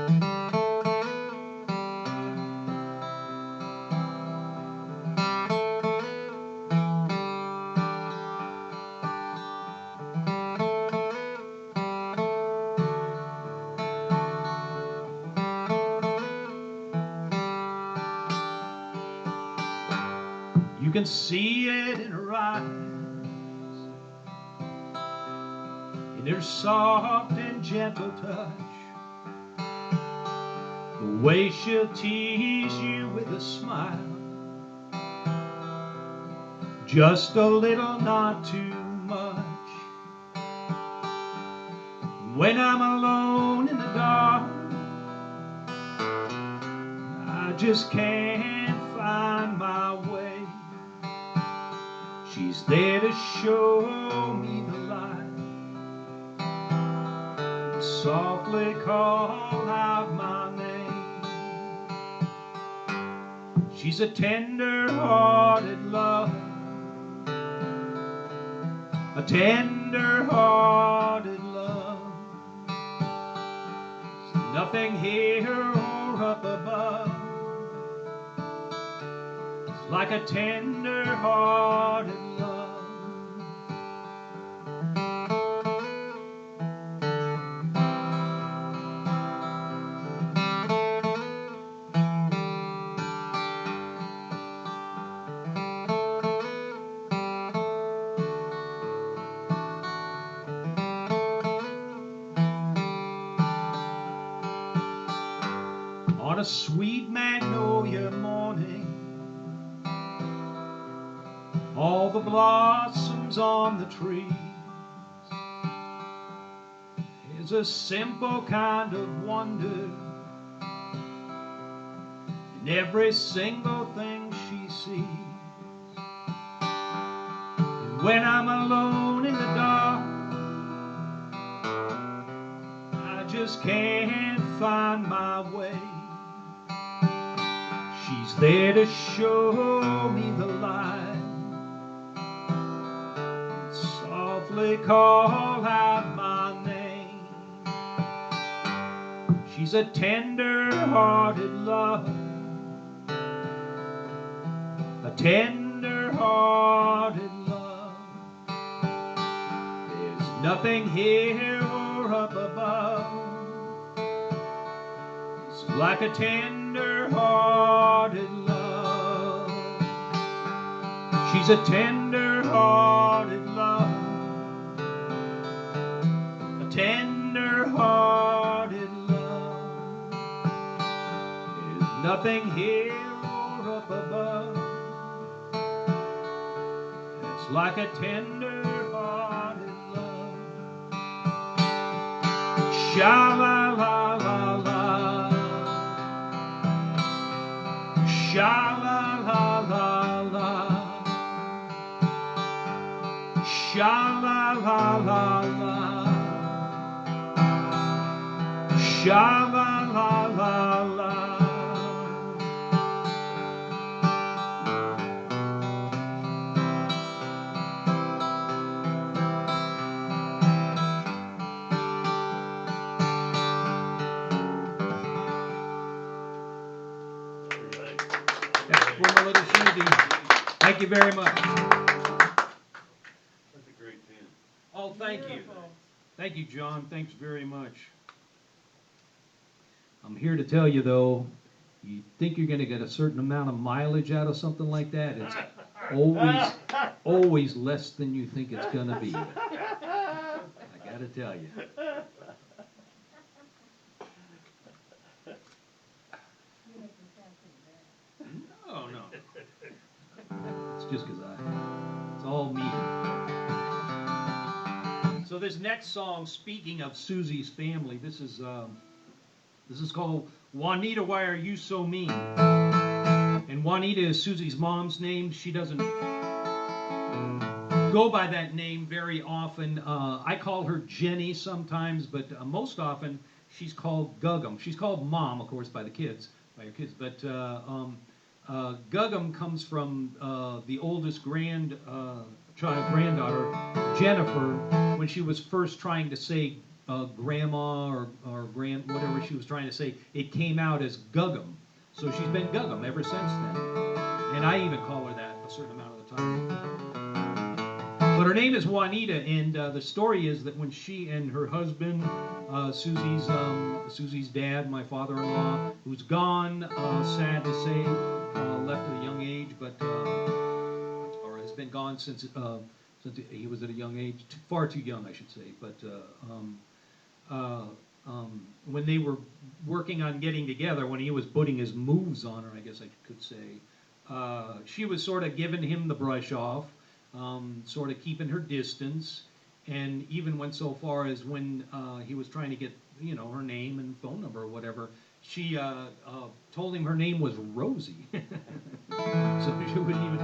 You can see it in her eyes, in her soft and gentle touch, the way she'll tease you with a smile, just a little, not too much. When I'm alone in the dark, I just can't find my way. She's there to show me the light, and softly call out my name. She's a tender-hearted love, a tender-hearted love. There's nothing here or up above. It's like a tender-hearted love. On a sweet magnolia morning, all the blossoms on the trees, is a simple kind of wonder in every single thing she sees. And when I'm alone in the dark, I just can't find my way. She's there to show me the light, and softly call out my name. She's a tender-hearted love, a tender-hearted love. There's nothing here or up above. It's like a tender-hearted love. She's a tender-hearted love, a tender-hearted love. There's nothing here or up above. It's like a tender-hearted love. Sha-la-la-la-la, sha-la-la-la-la, sha-la-la-la-la, sha-la-la-la-la. That's for my little Susie. Thank you very much. That's a great tune. Oh, thank you. Beautiful. Thank you, John. Thanks very much. I'm here to tell you, though, you think you're going to get a certain amount of mileage out of something like that, it's always less than you think it's going to be. I got to tell you. You make me sound pretty bad. No, no. It's just because it's all me. So this next song, speaking of Susie's family, this is called Juanita, Why Are You So Mean? And Juanita is Susie's mom's name. She doesn't go by that name very often. I call her Jenny sometimes, but most often she's called Guggum. She's called Mom, of course, by her kids. But Guggum comes from the oldest granddaughter, Jennifer, when she was first trying to say grandma or whatever she was trying to say, it came out as Guggum. So she's been Guggum ever since then. And I even call her that a certain amount of the time. But her name is Juanita, and the story is that when she and her husband, Susie's dad, my father-in-law, who's gone, sad to say, left at a young age, but or has been gone since he was at a young age, far too young, I should say. But when they were working on getting together, when he was putting his moves on her, I guess I could say, she was sort of giving him the brush off, sort of keeping her distance, and even went so far as when he was trying to get, her name and phone number or whatever, she told him her name was Rosie. So she wouldn't even.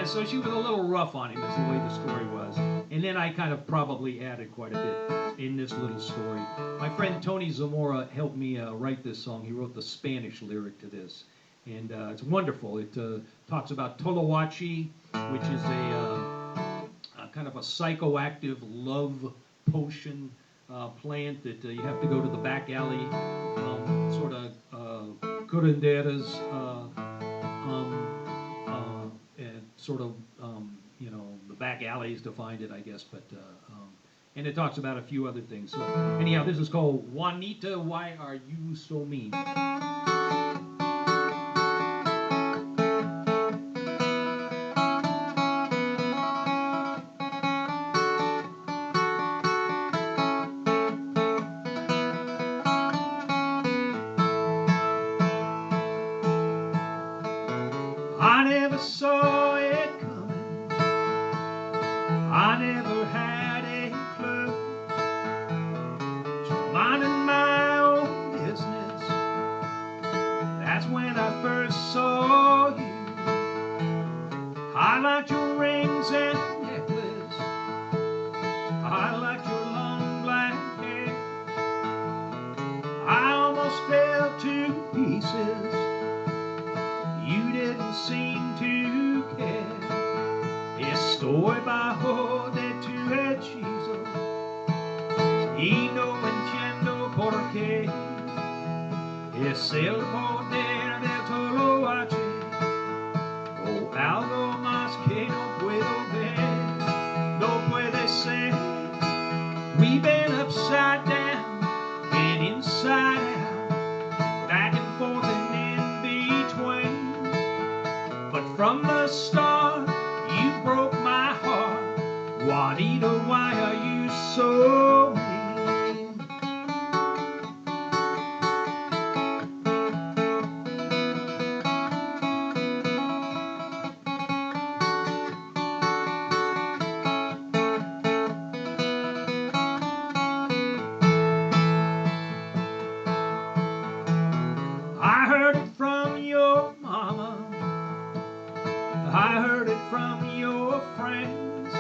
So she was a little rough on him, is the way the story was. And then I kind of probably added quite a bit in this little story. My friend Tony Zamora helped me write this song. He wrote the Spanish lyric to this, and it's wonderful. It talks about Toloache, which is a kind of a psychoactive love potion plant that you have to go to the back alley, sort of curanderas, and sort of the back alleys to find it, I guess. But and it talks about a few other things. So anyhow, this is called Juanita, Why Are You So Mean? I never saw it coming. I never had a clue. Just minding my own business. That's when I first saw you. I liked your rings and necklace. I liked your long black hair. I almost fell to pieces. You didn't seem to care. Estoy bajo de tu hechizo y no entiendo por qué. Es el poder de Toloache o algo más que no puedo ver. No puede ser. We've been upside down and inside out, back and forth and in between. But from the start, you broke my heart. Juanita, why are you so mean? I heard it from your mama. I heard it from your friends.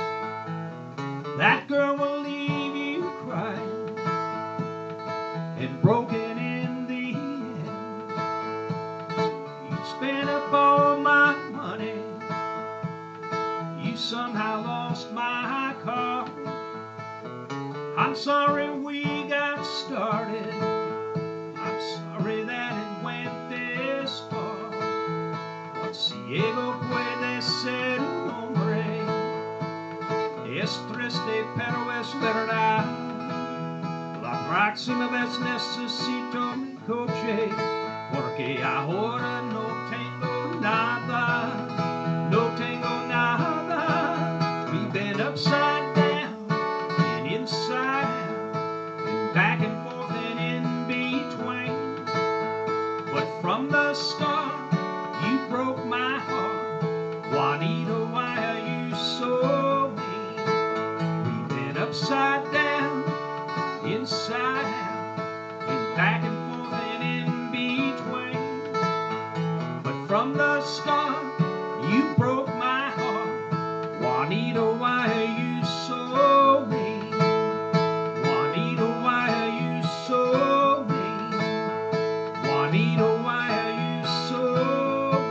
That girl will leave you crying and broken in the end. You spent up all my money. You somehow lost my car. I'm sorry we got started. I'm sorry that it went this far. Ciego puede ser un hombre, es triste pero es verdad. La próxima vez necesito mi coche, porque ahora no tengo nada, no tengo nada. We've been upside down and inside out, and back and forth and in between. But from the start, you broke my heart. Juanita, why are you so mean? We've been upside down, inside out, and back and forth and in between. But from the start, you broke my heart. Juanita, why are you so mean? Juanita, why are you so mean? Juanita, why are you so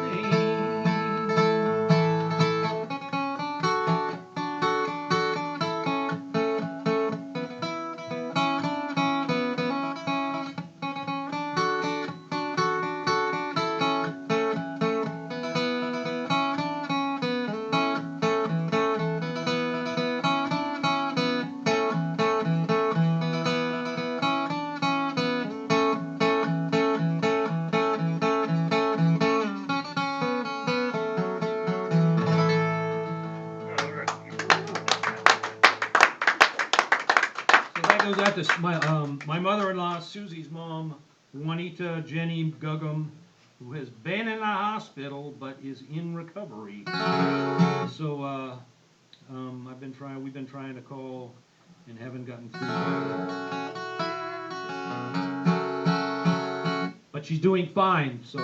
mean? So that goes out to my mother-in-law, Susie's mom, Juanita Jenny Guggum, who has been in the hospital but is in recovery. So we've been trying to call and haven't gotten through. But she's doing fine, so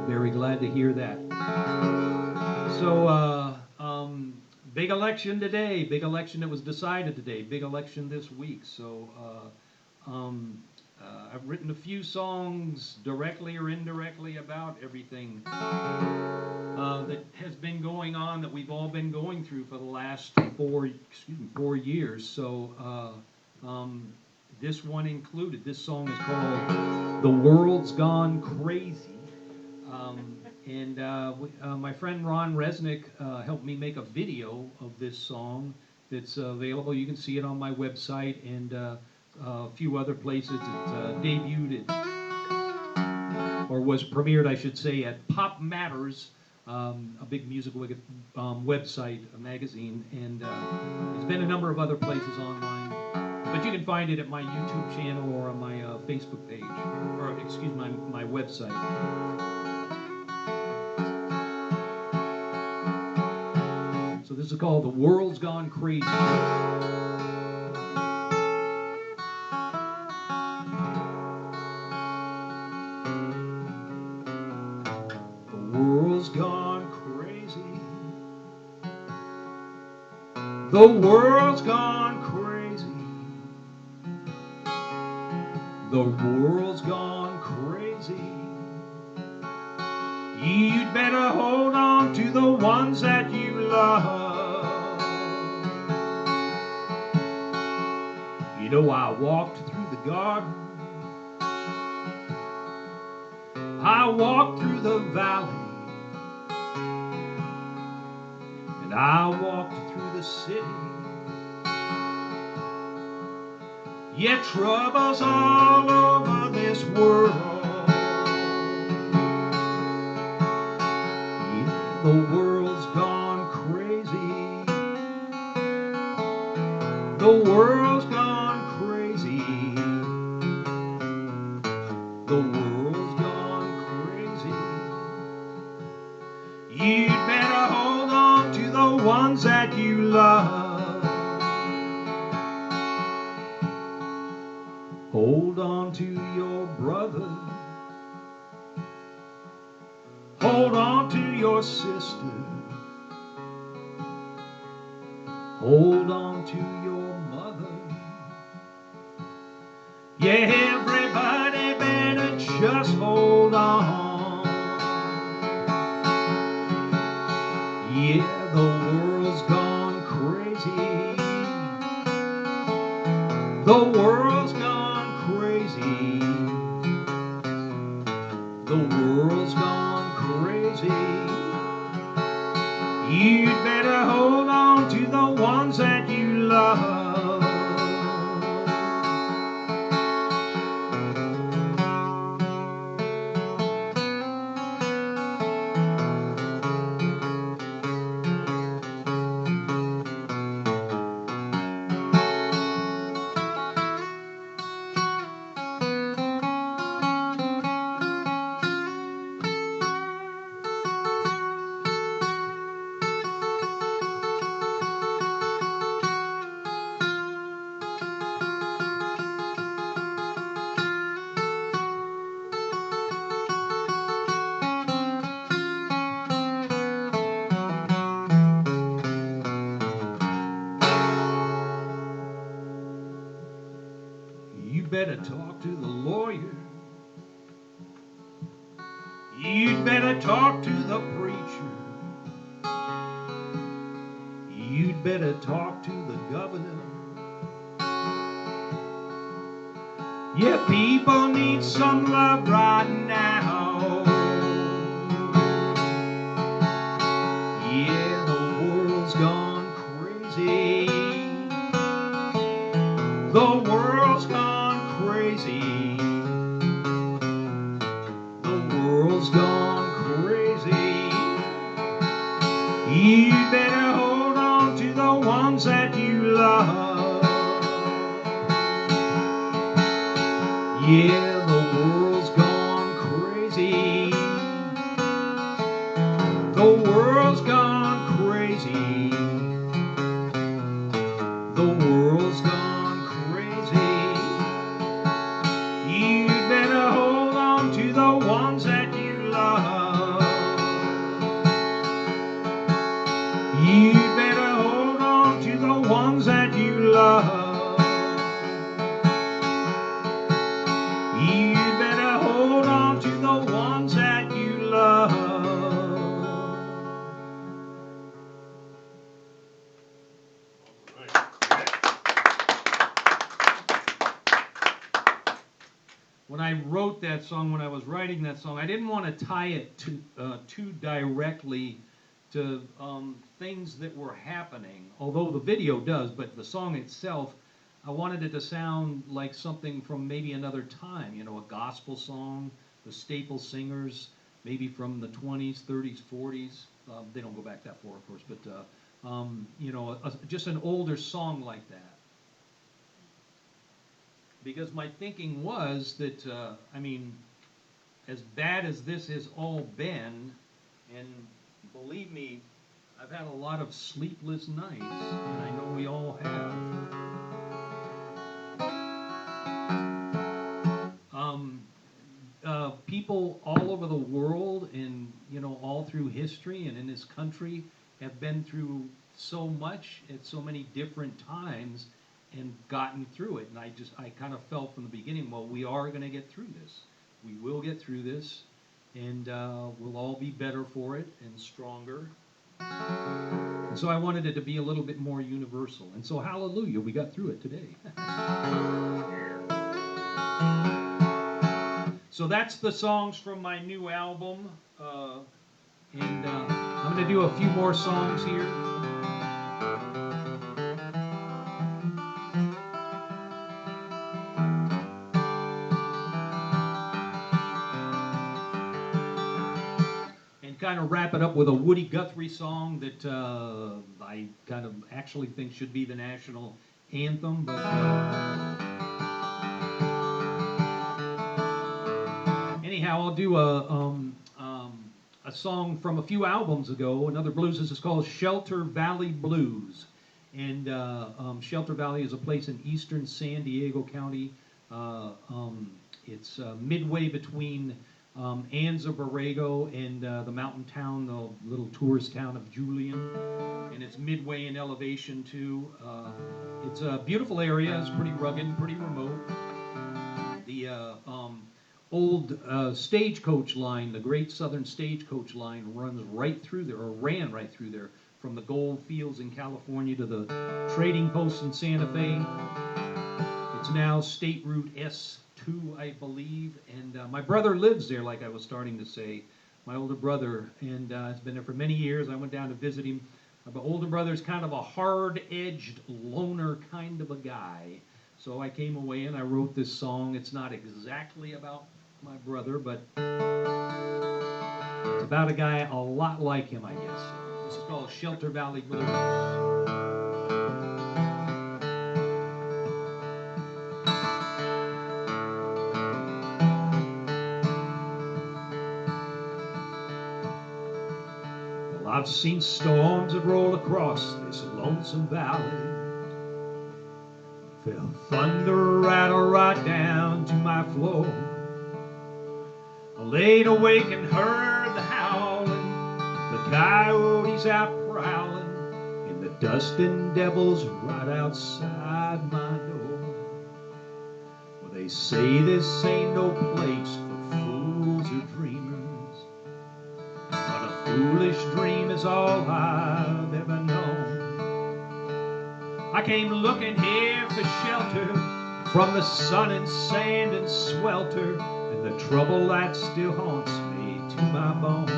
very glad to hear that. So big election today, big election that was decided today, big election this week. So I've written a few songs directly or indirectly about everything that has been going on, that we've all been going through for the last 4 years. So this one included. This song is called "The World's Gone Crazy." My friend Ron Resnick helped me make a video of this song that's available. You can see it on my website and a few other places. It debuted or was premiered, I should say, at Pop Matters, a big musical website, a magazine, and it's been a number of other places online. But you can find it at my YouTube channel or on my Facebook page, or excuse me, my website. So this is called "The World's Gone Crazy." The world's gone crazy. The world's gone crazy. The world's gone crazy. You'd better hold on to the ones that you love. You know, I walked through the garden, I walked through the valley, and I walked through the city. Yet trouble's all over this world. Yeah, the world's gone crazy. The world's gone crazy. The world's gone crazy. You'd better hold on to the ones that you love. Hold on to your brother. Hold on to your sister. Hold on to your mother. Yeah, everybody better just hold on. Yeah, the world's gone crazy. The world's gone crazy. The world's gone crazy. You'd better hold on to the ones that you love. better talk to the lawyer. You'd better talk to the preacher. You'd better talk to the governor. Yeah, people need some love right now. Yeah, the world's gone crazy. The world's gone crazy. The world's gone crazy. You better hold on to the ones that you love. Yeah, the world's gone crazy. The world's gone crazy. The world's gone crazy. You better hold on to the ones that you love. You better hold on to the ones that you love. You better hold on to the ones that you love. When I wrote that song, when I was writing that song, I didn't want to tie it too directly to things that were happening, although the video does, but the song itself, I wanted it to sound like something from maybe another time, you know, a gospel song, the staple singers, maybe from the 20s, 30s, 40s. They don't go back that far, of course, but, you know, just an older song like that. Because my thinking was that, I mean, as bad as this has all been, and believe me, I've had a lot of sleepless nights, and I know we all have. People all over the world, and you know, all through history and in this country, have been through so much at so many different times and gotten through it. And I kind of felt from the beginning, well, we are going to get through this. We will get through this, and we'll all be better for it and stronger. And so I wanted it to be a little bit more universal. And so hallelujah, we got through it today. So that's the songs from my new album. And I'm going to do a few more songs here. Kind of wrap it up with a Woody Guthrie song that I kind of actually think should be the national anthem, but anyhow, I'll do a song from a few albums ago. Another blues. This is called Shelter Valley Blues, and Shelter Valley is a place in eastern San Diego County. It's midway between Anza Borrego and the mountain town, the little tourist town of Julian, and it's midway in elevation too. It's a beautiful area. It's pretty rugged and pretty remote. The old stagecoach line, the Great Southern Stagecoach line, runs right through there, or ran right through there, from the gold fields in California to the trading post in Santa Fe. It's now State Route S2, I believe, and my brother lives there, like I was starting to say, my older brother, and has been there for many years. I went down to visit him. My older brother's kind of a hard-edged loner kind of a guy, so I came away and I wrote this song. It's not exactly about my brother, but it's about a guy a lot like him, I guess. This is called Shelter Valley Blues. I've seen storms that roll across this lonesome valley. Felt thunder rattle right down to my floor. I laid awake and heard the howling, the coyotes out prowling, and the dusting devils right outside my door. Well, they say this ain't no place for fools or dreamers, but a foolish dream is all I've ever known. I came looking here for shelter from the sun and sand and swelter, and the trouble that still haunts me to my bones.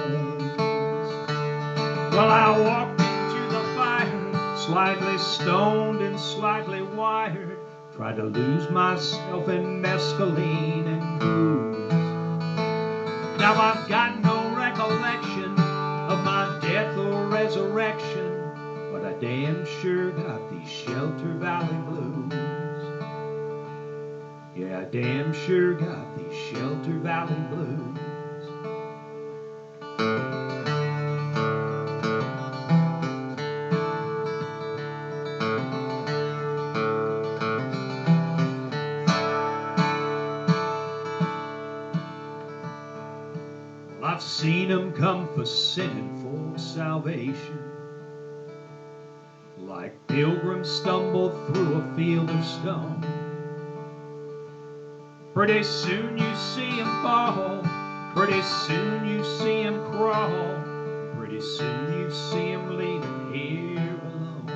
Well, I walked into the fire, slightly stoned and slightly wired, tried to lose myself in mescaline and booze. Now I've got no recollection of my death or resurrection, but I damn sure got these Shelter Valley blues. Yeah, I damn sure got these Shelter Valley blues. Well, I've seen them come for sin, for salvation, like pilgrims stumble through a field of stone. Pretty soon you see him fall, pretty soon you see him crawl, pretty soon you see him leaving here alone.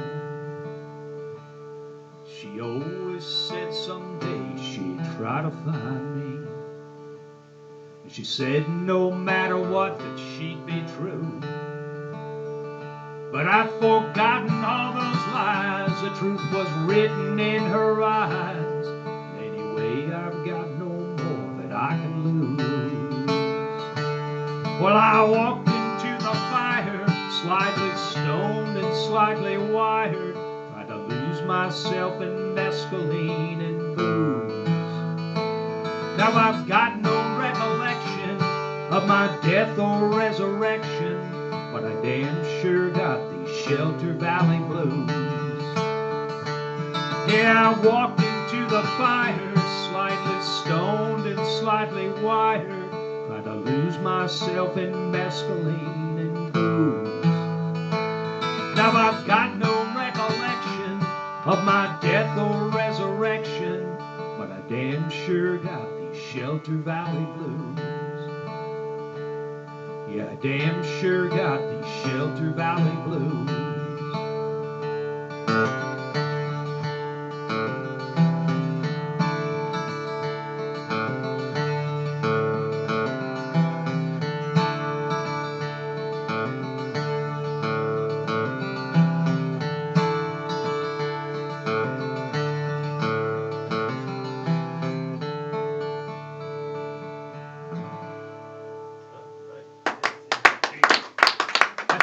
She always said someday she'd try to find me, and she said no matter what that she'd be true. But I've forgotten all those lies, the truth was written in her eyes. Anyway, I've got no more that I can lose. Well, I walked into the fire, slightly stoned and slightly wired, tried to lose myself in mescaline and booze. Now I've got no recollection of my death or resurrection, but I damn sure got these Shelter Valley blues. Yeah, I walked into the fire, slightly stoned and slightly wired, tried to lose myself in mescaline and booze. Now I've got no recollection of my death or resurrection, but I damn sure got these Shelter Valley blues. Yeah, I damn sure got these Shelter Valley blues.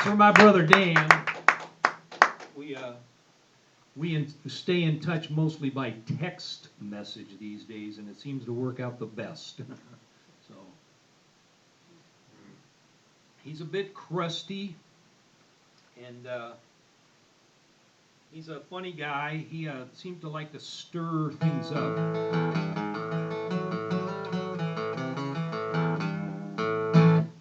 For my brother Dan, we stay in touch mostly by text message these days, and it seems to work out the best. So he's a bit crusty, and he's a funny guy. He seems to like to stir things up.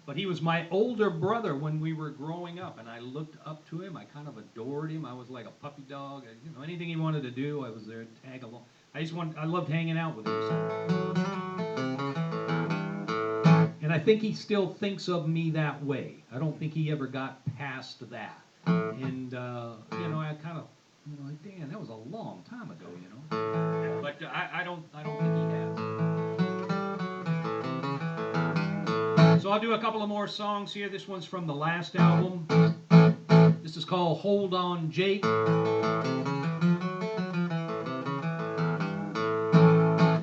But he was my older brother when we were growing up, and I looked up to him. I kind of adored him. I was like a puppy dog. Anything he wanted to do, I was there to tag along. I loved hanging out with him. So. And I think he still thinks of me that way. I don't think he ever got past that. And I kind of, like, Dan, that was a long time ago, But I don't think he has. So I'll do a couple of more songs here. This one's from the last album. This is called Hold On Jake. And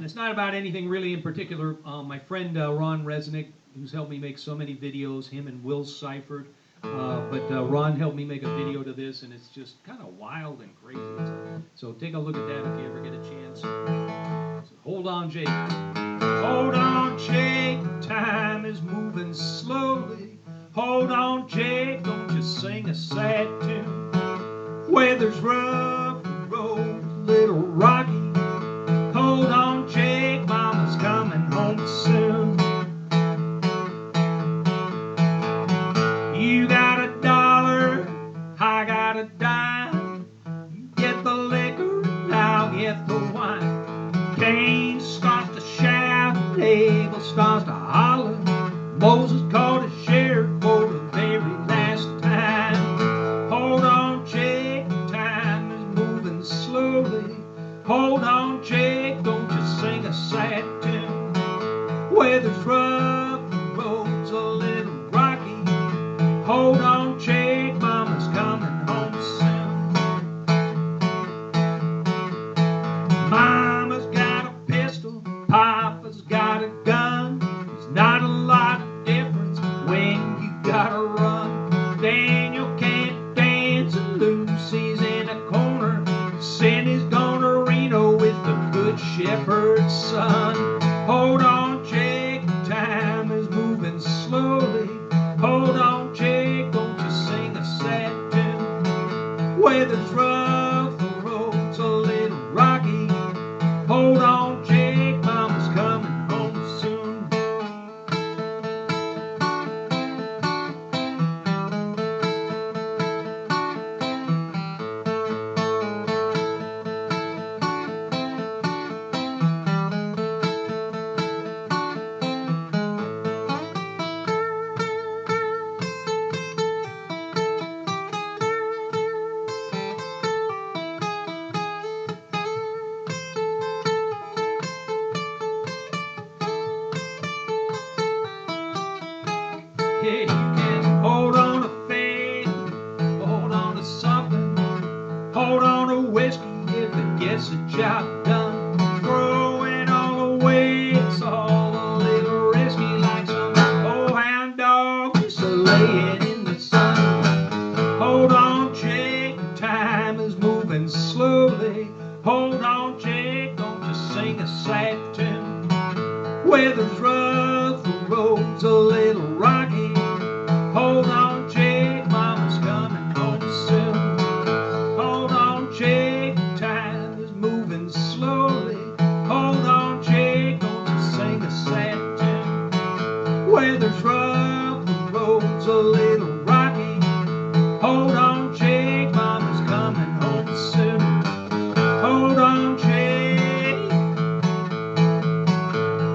it's not about anything really in particular. My friend Ron Resnick, who's helped me make so many videos, him and Will Seifert. But Ron helped me make a video to this, and it's just kind of wild and crazy. So take a look at that if you ever get a chance. So hold on, Jake. Hold on, Jake, time is moving slowly. Hold on, Jake, don't you sing a sad tune. Weather's rough, the road's a little rocky. Hold on, Jake, mama's coming home soon. You got $1, I got a dime. You get the liquor, I'll get the wine. Can't start the sun. Hold on, Jake, time is moving slowly. Hold on, Jake, don't you sing a sad tune. Weather's rough, the road's a little rocky. Hold on, Jake, mama's coming home soon. Yeah, you can hold on to faith, hold on to something, hold on to whiskey if it gets the job done. Throw it all away, it's all a little risky, like some old hound dog used to lay it in the sun. Hold on, Jake, time is moving slowly. Hold on, Jake, don't you sing a sad tune. Weather's rough, the road's a little rocky. Hold on, Jake, mama's coming home soon. Hold on, Jake, time is moving slowly. Hold on, Jake, don't you sing a sad tune. Weather's rough, the road's a little rocky. Hold on, Jake, mama's coming home soon. Hold on, Jake.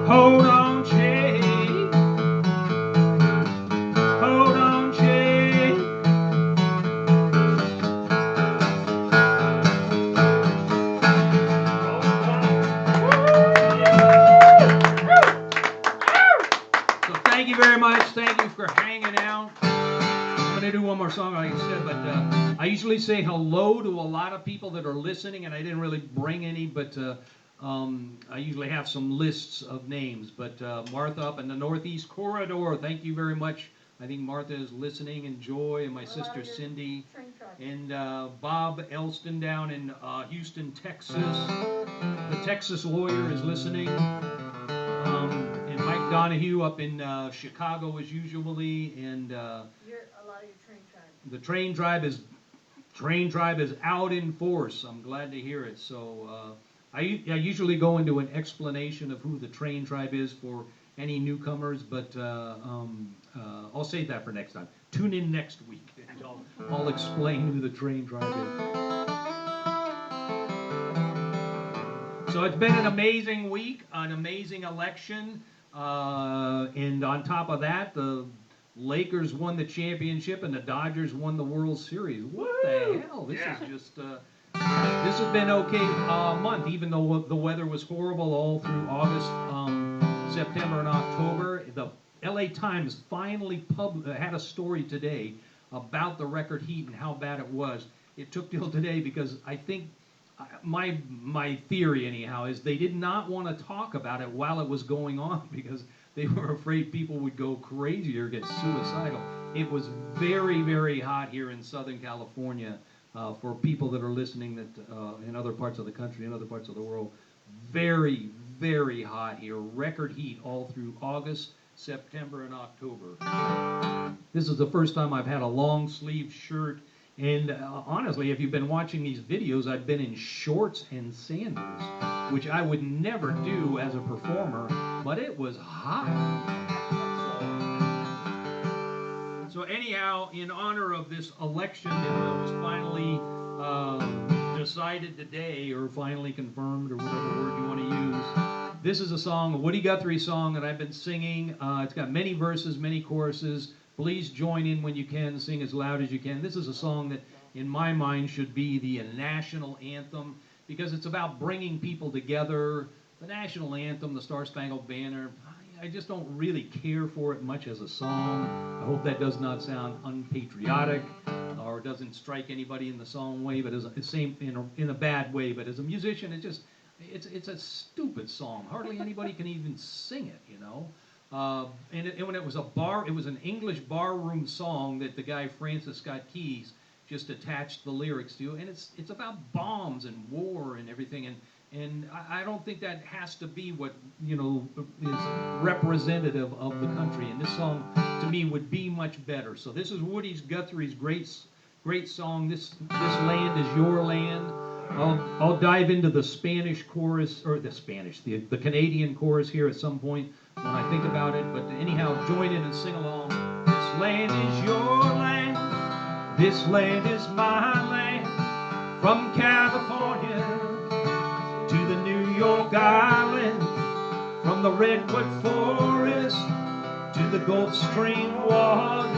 Hold on, Jake. Hold on, Jake. So thank you very much. Thank you for hanging out. I'm going to do one more song, like I said, but I usually say hello to a lot of people that are listening, and I didn't really bring any, but I usually have some lists of names. But Martha up in the Northeast Corridor, thank you very much. I think Martha is listening, and Joy, and my sister Cindy, and Bob Elston down in Houston, Texas. The Texas lawyer is listening. And Mike Donahue up in Chicago as usually, and A lot of your train tribe. the train tribe is out in force. I'm glad to hear it. So I usually go into an explanation of who the train tribe is for any newcomers, but I'll save that for next time. Tune in next week, and I'll explain who the train tribe is. So it's been an amazing week, an amazing election, and on top of that, the Lakers won the championship and the Dodgers won the World Series. What the hell? This is just this has been okay month, even though the weather was horrible all through August, September, and October. The LA Times finally had a story today about the record heat and how bad it was. It took till today because I think my theory anyhow is they did not want to talk about it while it was going on because they were afraid people would go crazy or get suicidal. It was very, very hot here in Southern California for people that are listening that in other parts of the country and other parts of the world. Very, very hot here. Record heat all through August, September, and October. This is the first time I've had a long sleeve shirt. And honestly, if you've been watching these videos, I've been in shorts and sandals, which I would never do as a performer, but it was hot. So anyhow, in honor of this election that was finally decided today, or finally confirmed, or whatever word you want to use, this is a song, a Woody Guthrie song that I've been singing. It's got many verses, many choruses. Please join in when you can, sing as loud as you can. This is a song that, in my mind, should be the national anthem because it's about bringing people together. The national anthem, the Star-Spangled Banner, I just don't really care for it much as a song. I hope that does not sound unpatriotic or doesn't strike anybody in the song way, but as a, same in a bad way. But as a musician, it's a stupid song. Hardly anybody can even sing it, you know. And when it was it was an English barroom song that the guy Francis Scott Keys just attached the lyrics to, and it's about bombs and war and everything. And And I don't think that has to be what, is representative of the country. And this song, to me, would be much better. So this is Woody Guthrie's great song. This land is your land. I'll dive into the Spanish chorus, or the Canadian chorus here at some point when I think about it. But anyhow, join in and sing along. This land is your land. This land is my land. From California to the New York Island, from the Redwood Forest to the Gulf Stream waters,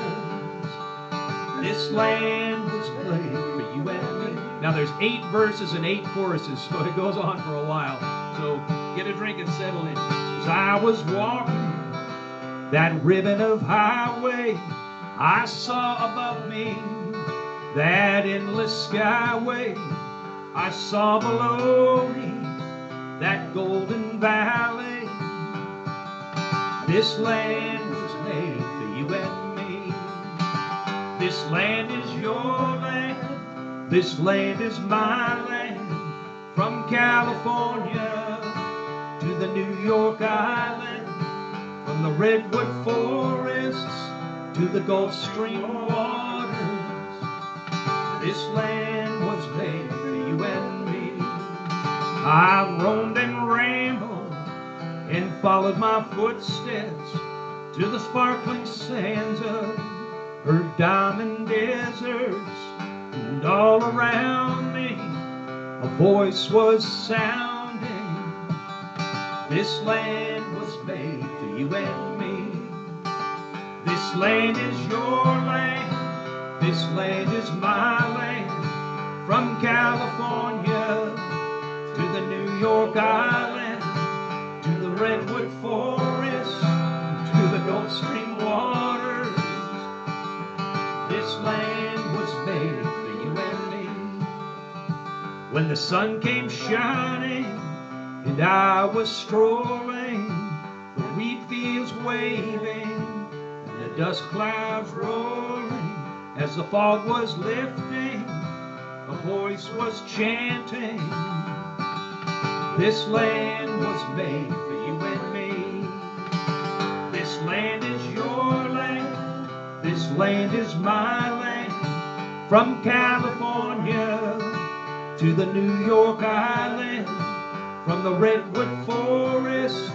this land was played for you and me. Now there's 8 verses and 8 choruses, so it goes on for a while. So get a drink and settle in. As I was walking that ribbon of highway, I saw above me that endless skyway. I saw below me that golden valley. This land was made for you and me. This land is your land. This land is my land. From California to the New York Island, from the Redwood Forests to the Gulf Stream waters, this land was made for you and me. I roamed and rambled and followed my footsteps to the sparkling sands of her diamond deserts. And all around me a voice was sounding. This land was made for you and me. This land is your land. This land is my land. From California to the New York Island, to the Redwood Forest, to the Gulf Stream waters, this land was made for you and me. When the sun came shining and I was strolling, the wheat fields waving and the dust clouds rolling, as the fog was lifting, a voice was chanting. This land was made for you and me. This land is your land. This land is my land. From California to the New York Island, from the Redwood Forest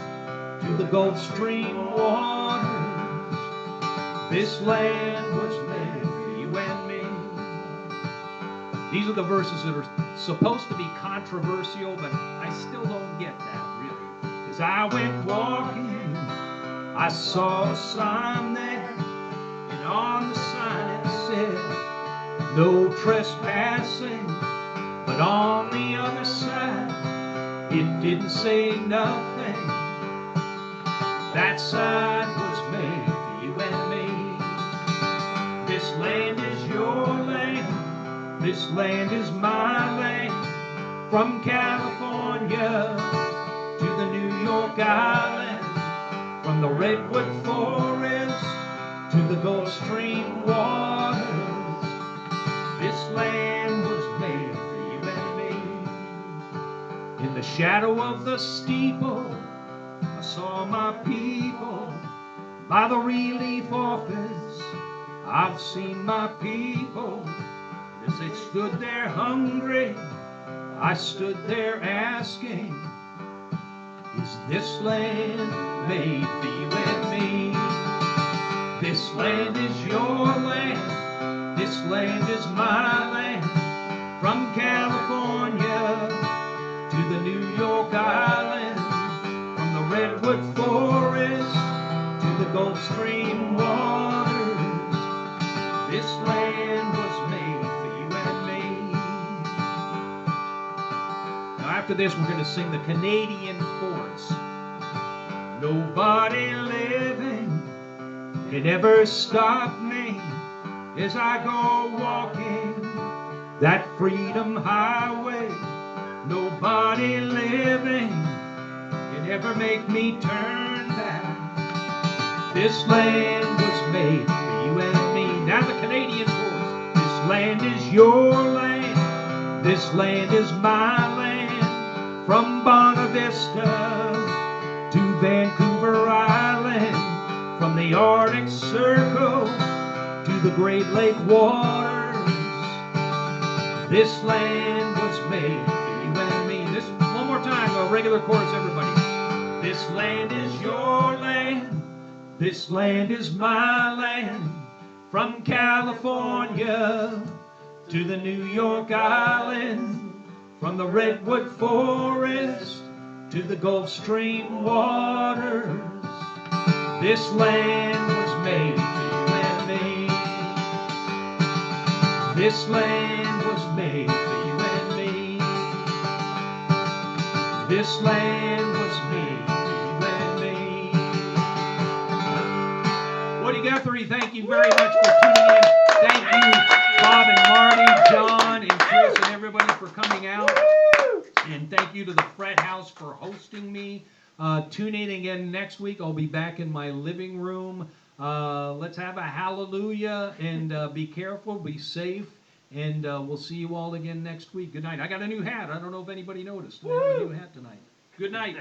to the Gulf Stream waters, this land was made for you and me. These are the verses that are supposed to be controversial, but I still don't get that, really. As I went walking, I saw a sign there, and on the sign it said, no trespassing. But on the other side, it didn't say nothing. That side was made for you and me. This land is your land. This land is my land. From California to the New York Island, from the Redwood Forest to the Gulf Stream waters, this land was made for you and me. In the shadow of the steeple, I saw my people. By the relief office, I've seen my people. As they stood there hungry, I stood there asking, is this land made for you and me? This land is your land. This land is my land. From California to the New York Island, from the Redwood Forest to the Gulf Stream waters, this land was made for you and me. Now after this, we're going to sing the Canadian chorus. Nobody living can ever stop me as I go walking that freedom highway. Nobody living can ever make me turn back. This land was made for you and me. Now the Canadian chorus. This land is your land. This land is my land. From Alaska to Vancouver Island, from the Arctic Circle to the Great Lake waters. This land was made for you and me. This one more time, a regular chorus, everybody. This land is your land. This land is my land. From California to the New York Island, from the Redwood Forest to the Gulf Stream waters. This land was made for you and me. This land was made for you and me. This land was made for you and me. Woody Guthrie, thank you very much for tuning in. Thank you, Bob and Marty, John and Chris and everybody for coming out. And thank you to the FretHouse for hosting me. Tune in again next week. I'll be back in my living room. Let's have a hallelujah and be careful, be safe, and we'll see you all again next week. Good night. I got a new hat. I don't know if anybody noticed. I have a new hat tonight. Good night.